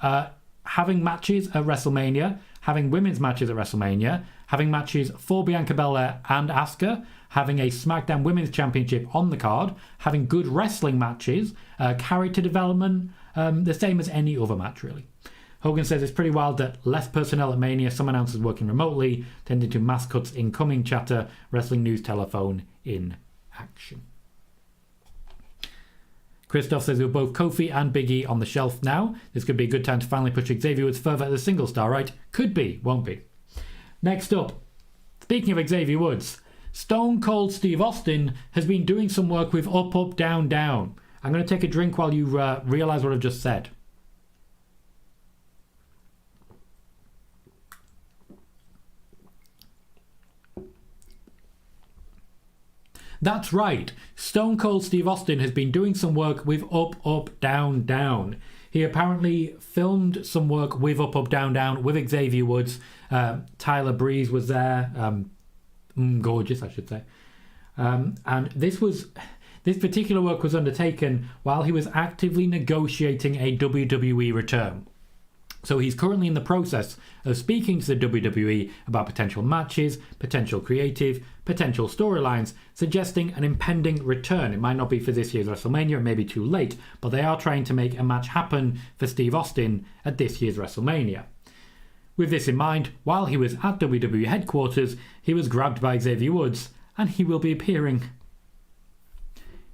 S1: Having matches at WrestleMania, having women's matches at WrestleMania, having matches for Bianca Belair and Asuka, having a SmackDown Women's Championship on the card, having good wrestling matches, character development, the same as any other match, really. Hogan says it's pretty wild that less personnel at Mania, some announcers working remotely, tending to mass cuts incoming chatter, wrestling news telephone in action. Christoph says we're both Kofi and Big E on the shelf now. This could be a good time to finally push Xavier Woods further as a single star, right? Could be, won't be. Next up, Speaking of Xavier Woods, Stone Cold Steve Austin has been doing some work with Up, Up, Down, Down. I'm going to take a drink while you realise what I've just said. That's right, Stone Cold Steve Austin has been doing some work with Up, Up, Down, Down. He apparently filmed some work with Up, Up, Down, Down with Xavier Woods. Tyler Breeze was there. Gorgeous, I should say. And this particular work was undertaken while he was actively negotiating a WWE return. So he's currently in the process of speaking to the WWE about potential matches, potential creative, potential storylines, suggesting an impending return. It might not be for this year's WrestleMania, it may be too late, but they are trying to make a match happen for Steve Austin at this year's WrestleMania. With this in mind, while he was at WWE headquarters, he was grabbed by Xavier Woods, and he will be appearing.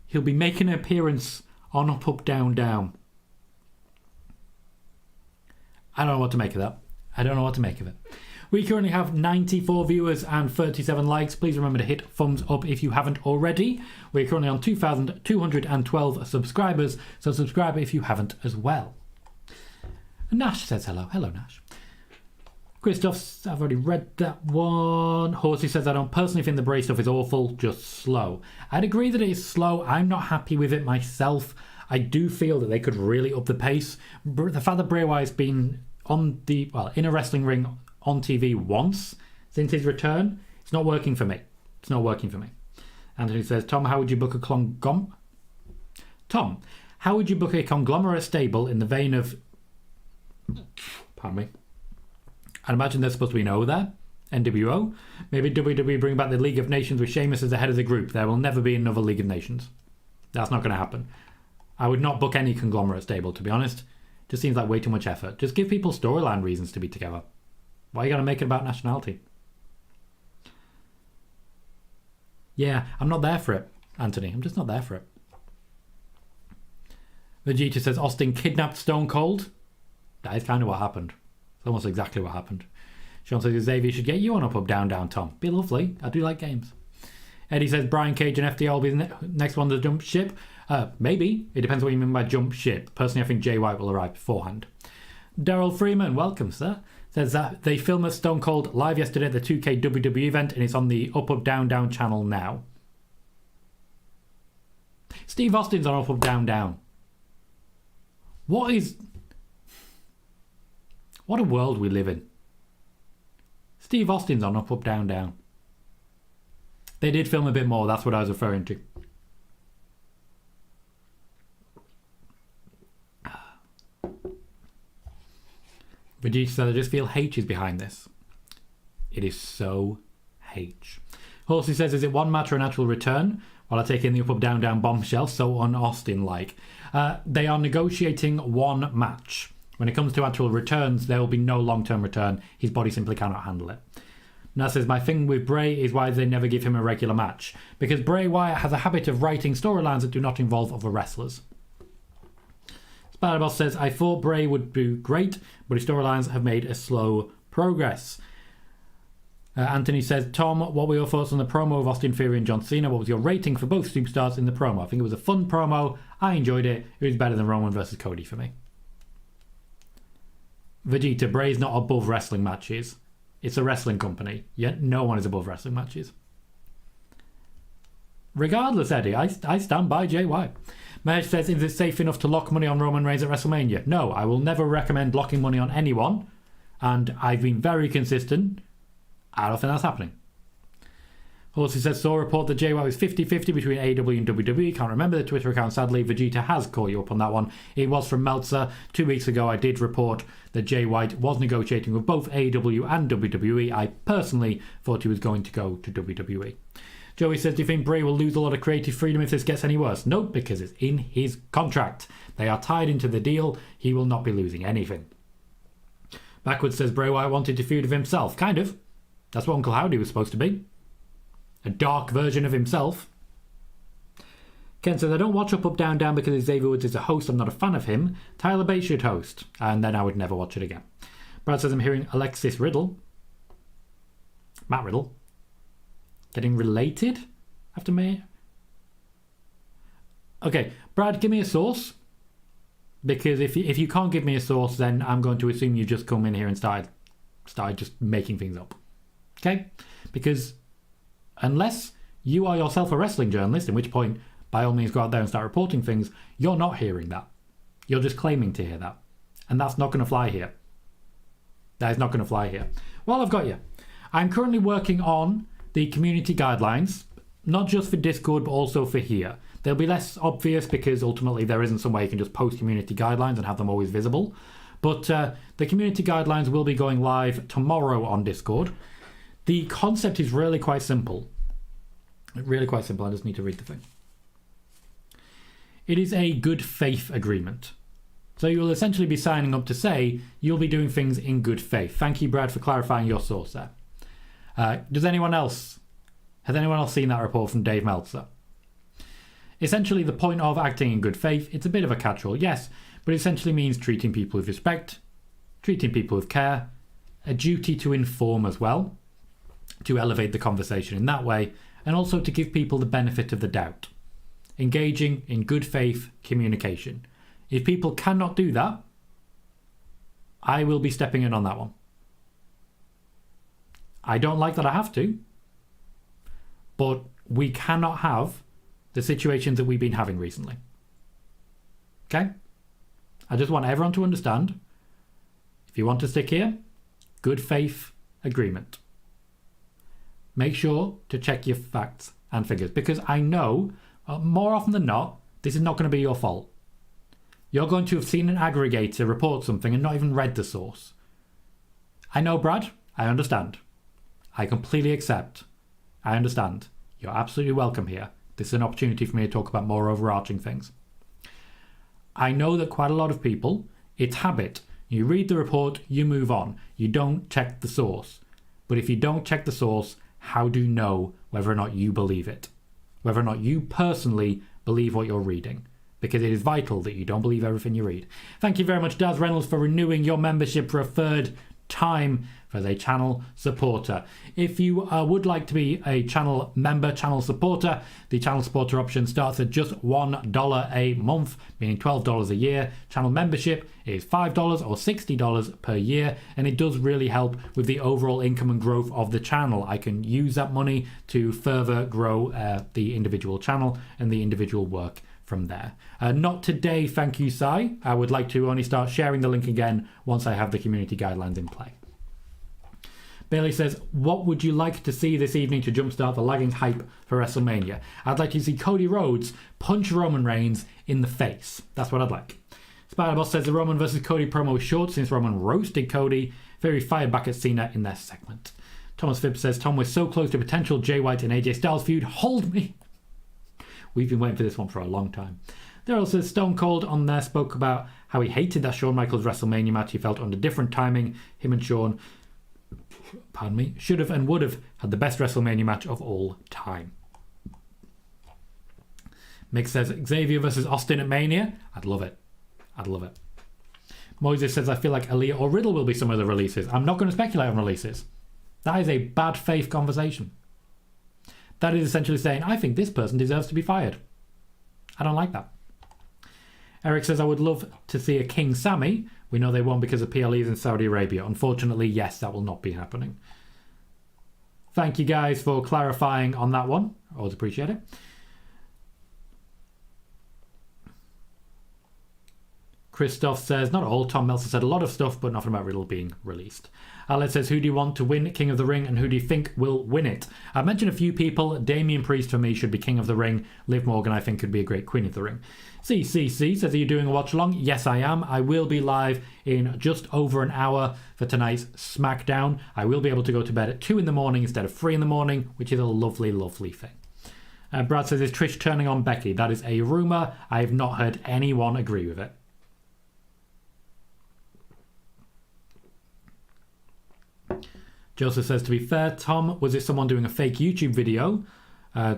S1: He'll be making an appearance on Up, Up, Down, Down. I don't know what to make of that. I don't know what to make of it. We currently have 94 viewers and 37 likes. Please remember to hit thumbs up if you haven't already. We're currently on 2,212 subscribers, so subscribe if you haven't as well. Nash says hello. Hello, Nash. Christoph, I've already read that one. Horsey says, I don't personally think the Bray stuff is awful, just slow. I'd agree that it is slow. I'm not happy with it myself. I do feel that they could really up the pace. The fact that Bray Wyatt's been in a wrestling ring on TV once since his return, it's not working for me. It's not working for me. Anthony says, Tom, how would you book a conglomerate stable in the vein of... Pardon me. I'd imagine there's supposed to be an O there. NWO. Maybe WWE bring back the League of Nations with Sheamus as the head of the group. There will never be another League of Nations. That's not going to happen. I would not book any conglomerate stable, to be honest. Just seems like way too much effort. Just give people storyline reasons to be together. Why are you going to make it about nationality? Yeah, I'm not there for it, Anthony. I'm just not there for it. Vegeta says, Austin kidnapped Stone Cold. That is kind of what happened. It's almost exactly what happened. Sean says, Xavier should get you on Up, Up, Down, Down, Tom. Be lovely. I do like games. Eddie says, Brian Cage and FDL will be the next one to jump ship. Maybe. It depends what you mean by jump ship. Personally, I think Jay White will arrive beforehand. Daryl Freeman, welcome, sir. Says that they filmed Stone Cold live yesterday at the 2K WWE event, and it's on the Up, Up, Down, Down channel now. Steve Austin's on Up, Up, Down, Down. What a world we live in. Steve Austin's on Up, Up, Down, Down. They did film a bit more, that's what I was referring to. Vegeta said, I just feel H is behind this. It is so H. Horsey says, is it one match or an actual return? While I take in the Up, Up, Down, Down bombshell, so on Austin-like. They are negotiating one match. When it comes to actual returns, there will be no long-term return. His body simply cannot handle it. Now says, my thing with Bray is why they never give him a regular match. Because Bray Wyatt has a habit of writing storylines that do not involve other wrestlers. Spider-Boss says, I thought Bray would do great, but his storylines have made a slow progress. Anthony says, Tom, what were your thoughts on the promo of Austin Theory and John Cena? What was your rating for both superstars in the promo? I think it was a fun promo. I enjoyed it. It was better than Roman versus Cody for me. Vegeta, Bray's not above wrestling matches. It's a wrestling company, yet no one is above wrestling matches. Regardless, Eddie, I stand by Jay White. Mesh says, is it safe enough to lock money on Roman Reigns at WrestleMania? No, I will never recommend locking money on anyone, and I've been very consistent. I don't think that's happening. Horsey says, saw a report that Jay White was 50-50 between AEW and WWE. Can't remember the Twitter account, sadly. Vegeta has caught you up on that one. It was from Meltzer. 2 weeks ago, I did report that Jay White was negotiating with both AEW and WWE. I personally thought he was going to go to WWE. Joey says, do you think Bray will lose a lot of creative freedom if this gets any worse? No, because it's in his contract. They are tied into the deal. He will not be losing anything. Backwards says, Bray Wyatt wanted to feud with himself. Kind of. That's what Uncle Howdy was supposed to be. A dark version of himself. Ken says, I don't watch Up, Up, Down, Down because Xavier Woods is a host. I'm not a fan of him. Tyler Bates should host. And then I would never watch it again. Brad says, I'm hearing Alexis Riddle. Matt Riddle. Getting related after May? Okay, Brad, give me a source. Because if you can't give me a source, then I'm going to assume you just come in here and started just making things up. Okay? Because unless you are yourself a wrestling journalist, in which point, by all means, go out there and start reporting things, you're not hearing that. You're just claiming to hear that. And that's not going to fly here. That is not going to fly here. Well, I've got you. I'm currently working on the community guidelines, not just for Discord, but also for here. They'll be less obvious because ultimately there isn't some way you can just post community guidelines and have them always visible. But the community guidelines will be going live tomorrow on Discord. The concept is really quite simple. Really quite simple. I just need to read the thing. It is a good faith agreement. So you will essentially be signing up to say you'll be doing things in good faith. Thank you, Brad, for clarifying your source there. Has anyone else seen that report from Dave Meltzer? Essentially, the point of acting in good faith, it's a bit of a catch-all, yes, but it essentially means treating people with respect, treating people with care, a duty to inform as well, to elevate the conversation in that way, and also to give people the benefit of the doubt. Engaging in good faith communication. If people cannot do that, I will be stepping in on that one. I don't like that I have to, but we cannot have the situations that we've been having recently. Okay? I just want everyone to understand, if you want to stick here, good faith agreement. Make sure to check your facts and figures, because I know, more often than not, this is not going to be your fault. You're going to have seen an aggregator report something and not even read the source. I know, Brad. I understand. I completely accept. I understand. You're absolutely welcome here. This is an opportunity for me to talk about more overarching things. I know that quite a lot of people, it's habit. You read the report, you move on. You don't check the source. But if you don't check the source, how do you know whether or not you believe it? Whether or not you personally believe what you're reading? Because it is vital that you don't believe everything you read. Thank you very much, Daz Reynolds, for renewing your membership for a third time as a channel supporter. If you would like to be a channel member, channel supporter, the channel supporter option starts at just $1 a month, meaning $12 a year. Channel membership is $5 or $60 per year, and it does really help with the overall income and growth of the channel. I can use that money to further grow the individual channel and the individual work from there. Not today, thank you, Sai. I would like to only start sharing the link again once I have the community guidelines in play. Bailey says, what would you like to see this evening to jumpstart the lagging hype for WrestleMania? I'd like to see Cody Rhodes punch Roman Reigns in the face. That's what I'd like. Spider-Boss says the Roman versus Cody promo was short since Roman roasted Cody. Very fired back at Cena in their segment. Thomas Phibbs says, Tom, we're so close to potential Jay White and AJ Styles feud. Hold me. We've been waiting for this one for a long time. Daryl says Stone Cold on there spoke about how he hated that Shawn Michaels WrestleMania match. He felt under different timing. Him and Shawn, pardon me, should have and would have had the best WrestleMania match of all time. Mick says Xavier versus Austin at Mania. I'd love it. I'd love it. Moises says I feel like Aaliyah or Riddle will be some of the releases. I'm not going to speculate on releases. That is a bad faith conversation. That is essentially saying, I think this person deserves to be fired. I don't like that. Eric says, I would love to see a King Sami. We know they won't because of PLEs in Saudi Arabia. Unfortunately, yes, that will not be happening. Thank you guys for clarifying on that one. I always appreciate it. Christoph says, not all. Tom Meltzer said a lot of stuff, but nothing about Riddle being released. Alex says, who do you want to win King of the Ring and who do you think will win it? I've mentioned a few people. Damian Priest for me should be King of the Ring. Liv Morgan I think could be a great Queen of the Ring. CCC says, are you doing a watch along? Yes, I am. I will be live in just over an hour for tonight's SmackDown. I will be able to go to bed at 2 in the morning instead of 3 in the morning, which is a lovely, lovely thing. Brad says, is Trish turning on Becky? That is a rumour. I have not heard anyone agree with it. Joseph says, to be fair, Tom, was it someone doing a fake YouTube video?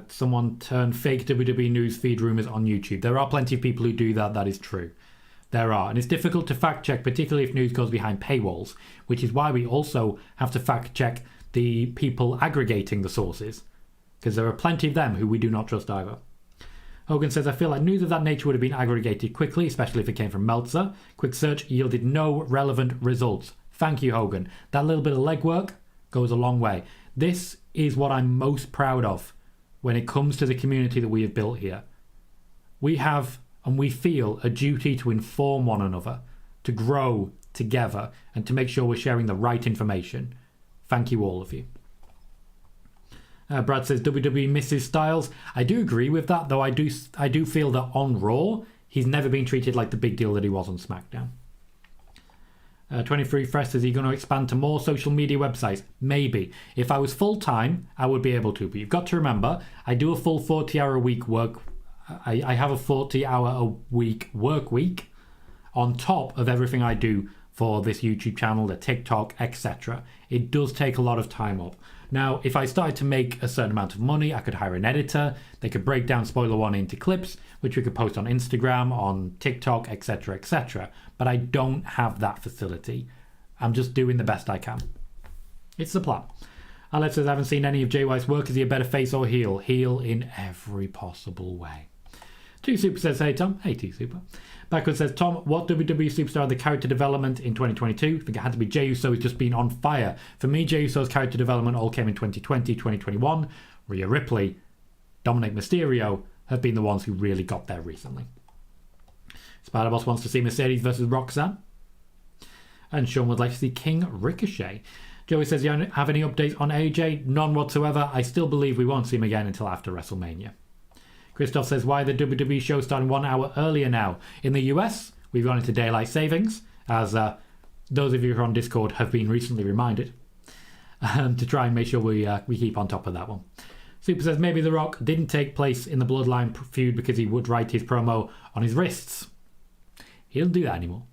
S1: Someone turned fake WWE news feed rumours on YouTube. There are plenty of people who do that. That is true. There are. And it's difficult to fact check, particularly if news goes behind paywalls, which is why we also have to fact check the people aggregating the sources. because there are plenty of them who we do not trust either. Hogan says, I feel like news of that nature would have been aggregated quickly, especially if it came from Meltzer. Quick search yielded no relevant results. Thank you, Hogan. That little bit of legwork goes a long way. This is what I'm most proud of when it comes to the community that we have built here. We have and we feel a duty to inform one another, to grow together, and to make sure we're sharing the right information. Thank you, all of you. Brad says WWE misses Styles. I do agree with that, though I do feel that on Raw, he's never been treated like the big deal that he was on SmackDown. 23 Fresh says, are you going to expand to more social media websites? Maybe. If I was full-time, I would be able to. But you've got to remember, I do a full 40-hour-a-week work. I have a 40-hour-a-week work week on top of everything I do for this YouTube channel, the TikTok, etc. It does take a lot of time up. Now, if I started to make a certain amount of money, I could hire an editor. They could break down Spoiler 1 into clips, which we could post on Instagram, on TikTok, etc., etc. But I don't have that facility. I'm just doing the best I can. It's the plan. Alex says, I haven't seen any of Jay White's work. Is he a better face or heel? Heel in every possible way. T Super says, hey Tom. Hey T Super. Backward says, Tom, what WWE superstar had the character development in 2022? I think it had to be Jey Uso. He's just been on fire. For me, Jey Uso's character development all came in 2020, 2021. Rhea Ripley, Dominic Mysterio have been the ones who really got there recently. Spider-Boss wants to see Mercedes versus Roxanne. And Sean would like to see King Ricochet. Joey says, you have any updates on AJ? None whatsoever. I still believe we won't see him again until after WrestleMania. Christoph says, why the WWE show starting 1 hour earlier now? In the US, we've gone into daylight savings, as those of you who are on Discord have been recently reminded, to try and make sure we keep on top of that one. Super says, maybe The Rock didn't take place in the Bloodline feud because he would write his promo on his wrists. He doesn't do that anymore.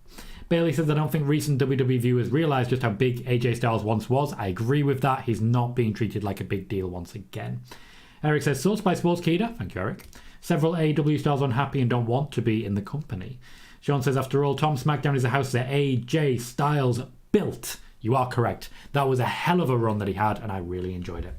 S1: Bailey says, I don't think recent WWE viewers realise just how big AJ Styles once was. I agree with that. He's not being treated like a big deal once again. Eric says, sourced by Sportskeeda. Thank you, Eric. Several AEW stars unhappy and don't want to be in the company. Sean says, after all, Tom, SmackDown is a house that AJ Styles built. You are correct. That was a hell of a run that he had, and I really enjoyed it.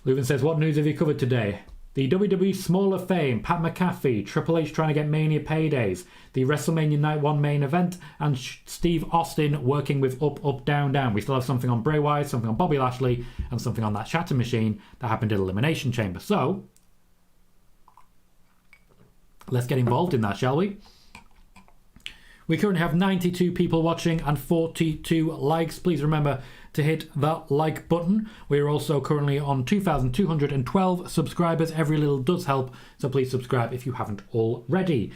S1: Leuven says, what news have you covered today? The WWE Hall of Fame, Pat McAfee, Triple H trying to get Mania paydays, the WrestleMania Night 1 main event, and Steve Austin working with Up, Up, Down, Down. We still have something on Bray Wyatt, something on Bobby Lashley, and something on that Shatter machine that happened at Elimination Chamber. So, let's get involved in that, shall we? We currently have 92 people watching and 42 likes. Please remember to hit that like button. We are also currently on 2,212 subscribers. Every little does help, so please subscribe if you haven't already.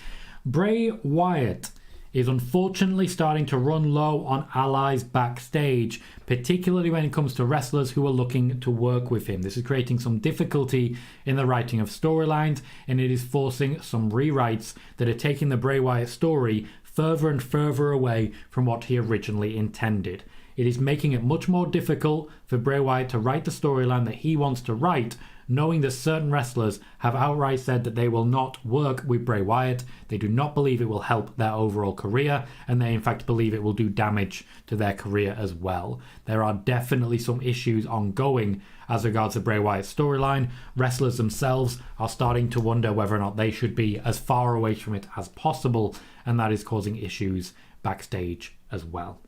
S1: Bray Wyatt is unfortunately starting to run low on allies backstage, particularly when it comes to wrestlers who are looking to work with him. This is creating some difficulty in the writing of storylines, and it is forcing some rewrites that are taking the Bray Wyatt story further and further away from what he originally intended. It is making it much more difficult for Bray Wyatt to write the storyline that he wants to write, knowing that certain wrestlers have outright said that they will not work with Bray Wyatt. They do not believe it will help their overall career, and they in fact believe it will do damage to their career as well. There are definitely some issues ongoing as regards to Bray Wyatt's storyline. Wrestlers themselves are starting to wonder whether or not they should be as far away from it as possible, and that is causing issues backstage as well.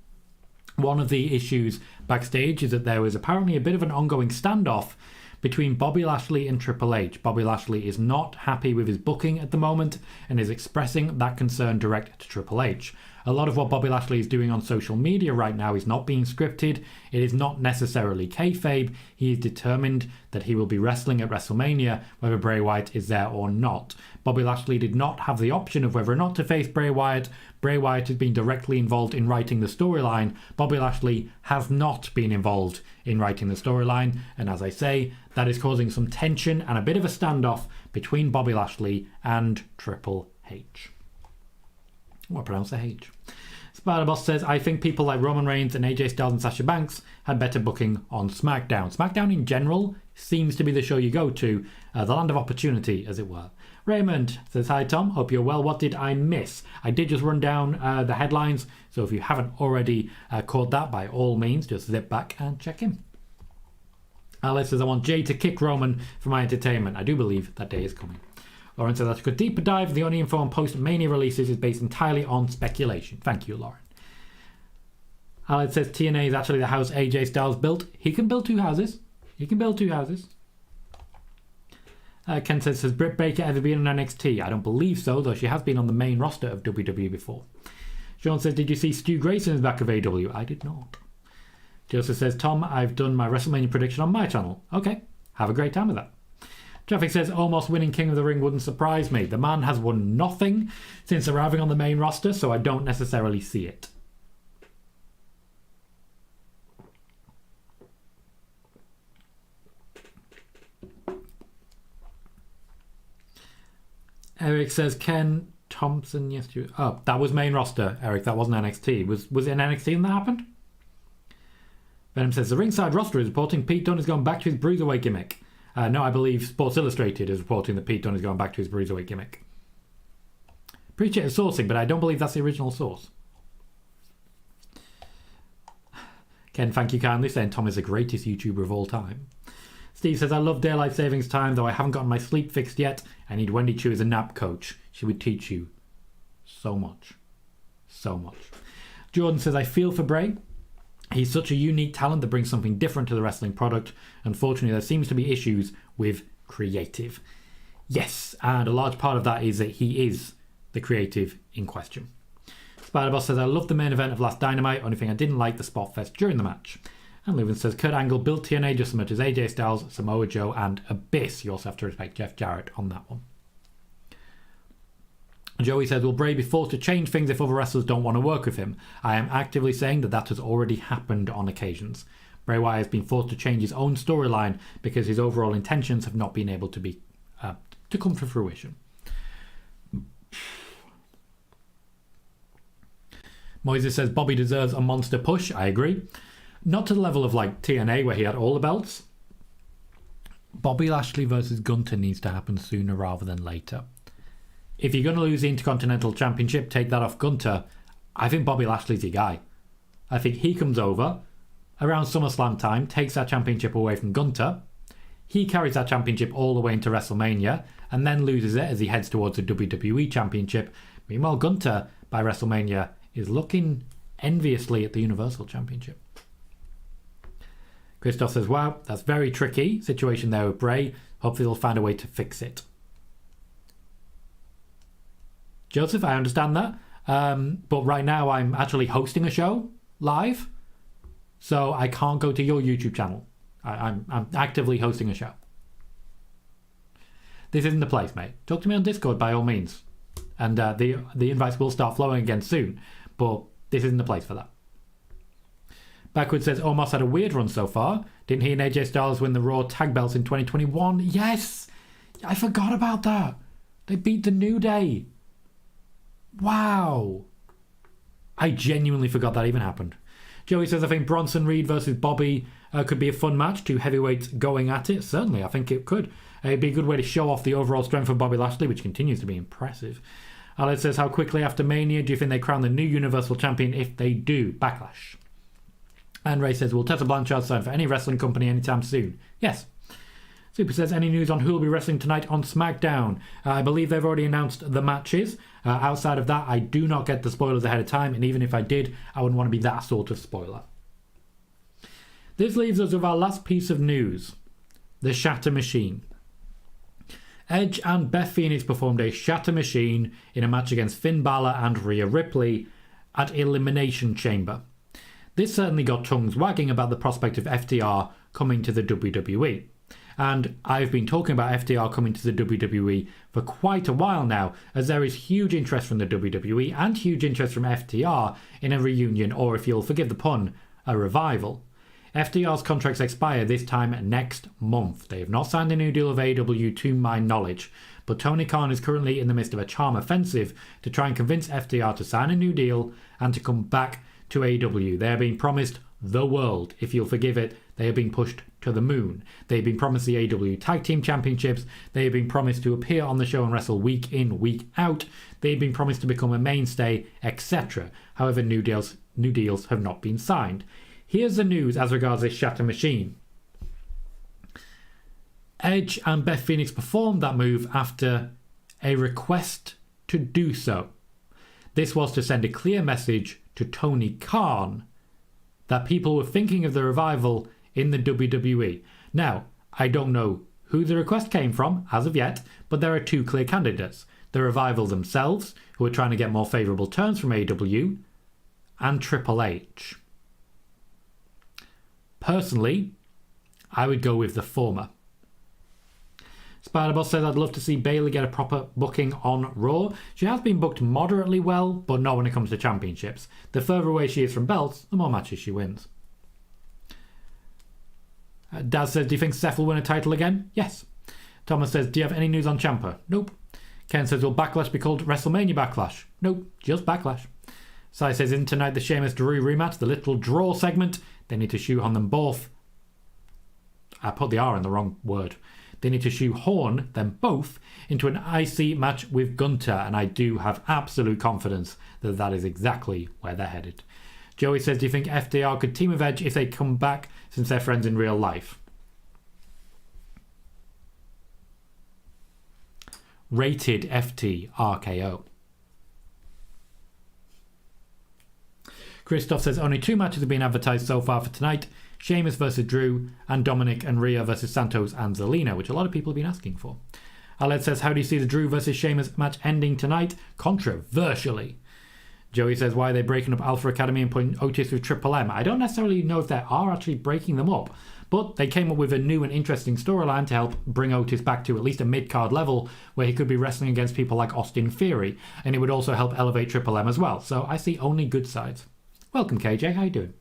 S1: One of the issues backstage is that there was apparently a bit of an ongoing standoff between Bobby Lashley and Triple H. Bobby Lashley is not happy with his booking at the moment and is expressing that concern direct to Triple H. A lot of what Bobby Lashley is doing on social media right now is not being scripted. It is not necessarily kayfabe. He is determined that he will be wrestling at WrestleMania, whether Bray Wyatt is there or not. Bobby Lashley did not have the option of whether or not to face Bray Wyatt. Bray Wyatt has been directly involved in writing the storyline. Bobby Lashley has not been involved in writing the storyline. And as I say, that is causing some tension and a bit of a standoff between Bobby Lashley and Triple H. I pronounce the H. Spider-Boss says, I think people like Roman Reigns and AJ Styles and Sasha Banks had better booking on SmackDown. SmackDown in general seems to be the show you go to, the land of opportunity, as it were. Raymond says, hi Tom, hope you're well. What did I miss? I did just run down the headlines, so if you haven't already caught that, by all means, just zip back and check in. Alex says, I want Jay to kick Roman for my entertainment. I do believe that day is coming. Lauren says, I took a deeper dive. The only info on post-Mania releases is based entirely on speculation. Thank you, Lauren. Alex says, TNA is actually the house AJ Styles built. He can build 2 houses. He can build 2 houses. Ken says, has Britt Baker ever been on NXT? I don't believe so, though she has been on the main roster of WWE before. Sean says, did you see Stu Grayson's back of AW? I did not. Joseph says, Tom, I've done my WrestleMania prediction on my channel. Okay, have a great time with that. Traffic says, almost winning King of the Ring wouldn't surprise me. The man has won nothing since arriving on the main roster, so I don't necessarily see it. Eric says, Ken Thompson, yes, you. Oh, that was main roster, Eric. That wasn't NXT. Was it in NXT when that happened? Venom says, the ringside roster is reporting Pete Dunne is going back to his Bruiserweight gimmick. No, I believe Sports Illustrated is reporting that Pete Dunne is going back to his Bruiserweight gimmick. Appreciate the sourcing, but I don't believe that's the original source. Ken, thank you kindly, saying Tom is the greatest YouTuber of all time. Steve says, I love daylight savings time, though I haven't gotten my sleep fixed yet. I need Wendy Chu as a nap coach. She would teach you so much. So much. Jordan says, I feel for Bray. He's such a unique talent that brings something different to the wrestling product. Unfortunately, there seems to be issues with creative. Yes, and a large part of that is that he is the creative in question. Spider-Boss says, I love the main event of last Dynamite. Only thing I didn't like the spot fest during the match. And Leuven says, Kurt Angle built TNA just as much as AJ Styles, Samoa Joe, and Abyss. You also have to respect Jeff Jarrett on that one. Joey says, will Bray be forced to change things if other wrestlers don't want to work with him? I am actively saying that has already happened on occasions. Bray Wyatt has been forced to change his own storyline because his overall intentions have not been able to be to come to fruition. Moises says, Bobby deserves a monster push. I agree. Not to the level of like TNA where he had all the belts. Bobby Lashley versus Gunter needs to happen sooner rather than later. If you're going to lose the Intercontinental Championship, take that off Gunter. I think Bobby Lashley's your guy. I think he comes over around SummerSlam time, takes that championship away from Gunter. He carries that championship all the way into WrestleMania and then loses it as he heads towards the WWE Championship. Meanwhile, Gunter, by WrestleMania, is looking enviously at the Universal Championship. Christoph says, wow, that's very tricky situation there with Bray. Hopefully they'll find a way to fix it. Joseph, I understand that. But right now I'm actually hosting a show live. So I can't go to your YouTube channel. I'm actively hosting a show. This isn't the place, mate. Talk to me on Discord by all means. And the invites will start flowing again soon. But this isn't the place for that. Backward says, Omos had a weird run so far. Didn't he and AJ Styles win the Raw tag belts in 2021? Yes! I forgot about that. They beat the New Day. Wow. I genuinely forgot that even happened. Joey says, I think Bronson Reed versus Bobby could be a fun match. 2 heavyweights going at it. Certainly, I think it could. It'd be a good way to show off the overall strength of Bobby Lashley, which continues to be impressive. Alex says, how quickly after Mania do you think they crown the new Universal Champion if they do? Backlash. And Ray says, will Tessa Blanchard sign for any wrestling company anytime soon? Yes. Super says, any news on who will be wrestling tonight on SmackDown? I believe they've already announced the matches. Outside of that, I do not get the spoilers ahead of time, and even if I did, I wouldn't want to be that sort of spoiler. This leaves us with our last piece of news. The Shatter Machine. Edge and Beth Phoenix performed a Shatter Machine in a match against Finn Balor and Rhea Ripley at Elimination Chamber. This certainly got tongues wagging about the prospect of FTR coming to the WWE. And I've been talking about FTR coming to the WWE for quite a while now, as there is huge interest from the WWE and huge interest from FTR in a reunion, or if you'll forgive the pun, a revival. FTR's contracts expire this time next month. They have not signed a new deal with AEW to my knowledge, but Tony Khan is currently in the midst of a charm offensive to try and convince FTR to sign a new deal and to come back to AEW. They are being promised the world. If you'll forgive it, they are being pushed to the moon. They've been promised the AEW Tag Team Championships. They have been promised to appear on the show and wrestle week in, week out. They've been promised to become a mainstay, etc. However, new deals have not been signed. Here's the news as regards this Shatter Machine. Edge and Beth Phoenix performed that move after a request to do so. This was to send a clear message to Tony Khan that people were thinking of the revival in the WWE. Now, I don't know who the request came from as of yet, but there are two clear candidates. The revival themselves, who are trying to get more favourable terms from AEW, and Triple H. Personally, I would go with the former. Spiderboss says, I'd love to see Bayley get a proper booking on Raw. She has been booked moderately well, but not when it comes to championships. The further away she is from belts, the more matches she wins. Daz says, do you think Seth will win a title again? Yes. Thomas says, do you have any news on Ciampa? Nope. Ken says, will Backlash be called WrestleMania Backlash? Nope, just Backlash. Sai says, in tonight the Sheamus Drew rematch, the little draw segment. They need to shoehorn them both. I put the R in the wrong word. They need to shoehorn them both into an IC match with Gunter, and I do have absolute confidence that that is exactly where they're headed. Joey says, do you think FDR could team with Edge if they come back since they're friends in real life? Rated FT RKO. Christoph says, only 2 matches have been advertised so far for tonight. Sheamus versus Drew, and Dominic and Rhea versus Santos and Zelina, which a lot of people have been asking for. Aled says, how do you see the Drew versus Sheamus match ending tonight? Controversially. Joey says, why are they breaking up Alpha Academy and putting Otis with Triple M? I don't necessarily know if they are actually breaking them up, but they came up with a new and interesting storyline to help bring Otis back to at least a mid-card level where he could be wrestling against people like Austin Theory, and it would also help elevate Triple M as well. So I see only good sides. Welcome, KJ. How you doing?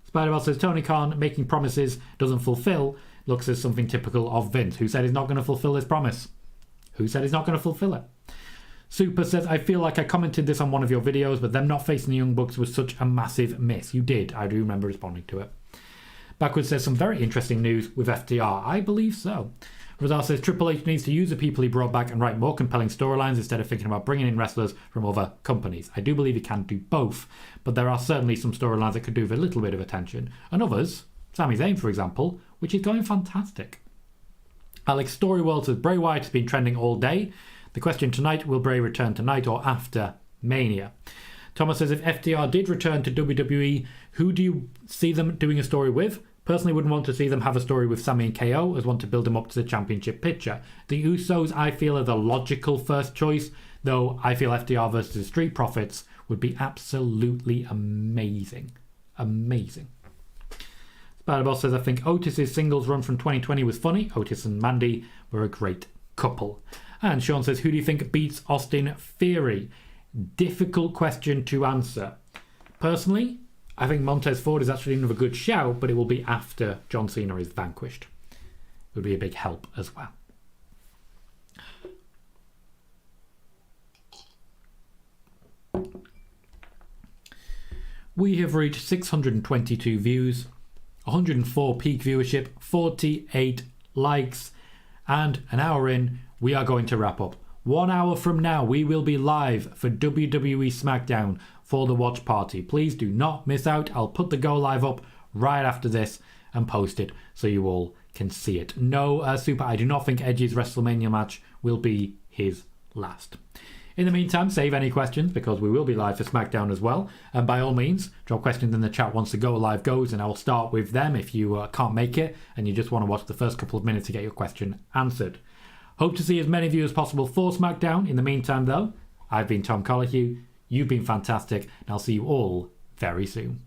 S1: Spider-Man says, Tony Khan making promises doesn't fulfill looks as something typical of Vince, who said he's not going to fulfill his promise. Who said he's not going to fulfill it? Super says, I feel like I commented this on one of your videos, but them not facing the Young Bucks was such a massive miss. You did. I do remember responding to it. Backwards says, some very interesting news with FTR. I believe so. Razar says, Triple H needs to use the people he brought back and write more compelling storylines instead of thinking about bringing in wrestlers from other companies. I do believe he can do both, but there are certainly some storylines that could do with a little bit of attention. And others, Sami Zayn for example, which is going fantastic. Alex Storyworld says, Bray Wyatt has been trending all day. The question tonight, will Bray return tonight or after Mania? Thomas says, if FTR did return to WWE, who do you see them doing a story with? Personally, wouldn't want to see them have a story with Sami and KO, as want to build them up to the championship picture. The Usos, I feel, are the logical first choice, though I feel FTR versus the Street Profits would be absolutely amazing. Amazing. Spider-Boss says, I think Otis's singles run from 2020 was funny. Otis and Mandy were a great couple. And Sean says, who do you think beats Austin Theory? Difficult question to answer. Personally, I think Montez Ford is actually another good shout, but it will be after John Cena is vanquished. It would be a big help as well. We have reached 622 views, 104 peak viewership, 48 likes, and an hour in, we are going to wrap up. 1 hour from now, we will be live for WWE SmackDown for the watch party. Please do not miss out. I'll put the go live up right after this and post it so you all can see it. No, Super, I do not think Edge's WrestleMania match will be his last. In the meantime, save any questions because we will be live for SmackDown as well. And by all means, drop questions in the chat once the go live goes, and I will start with them if you can't make it and you just want to watch the first couple of minutes to get your question answered. Hope to see as many of you as possible for SmackDown. In the meantime, though, I've been Tom Colohue. You've been fantastic, and I'll see you all very soon.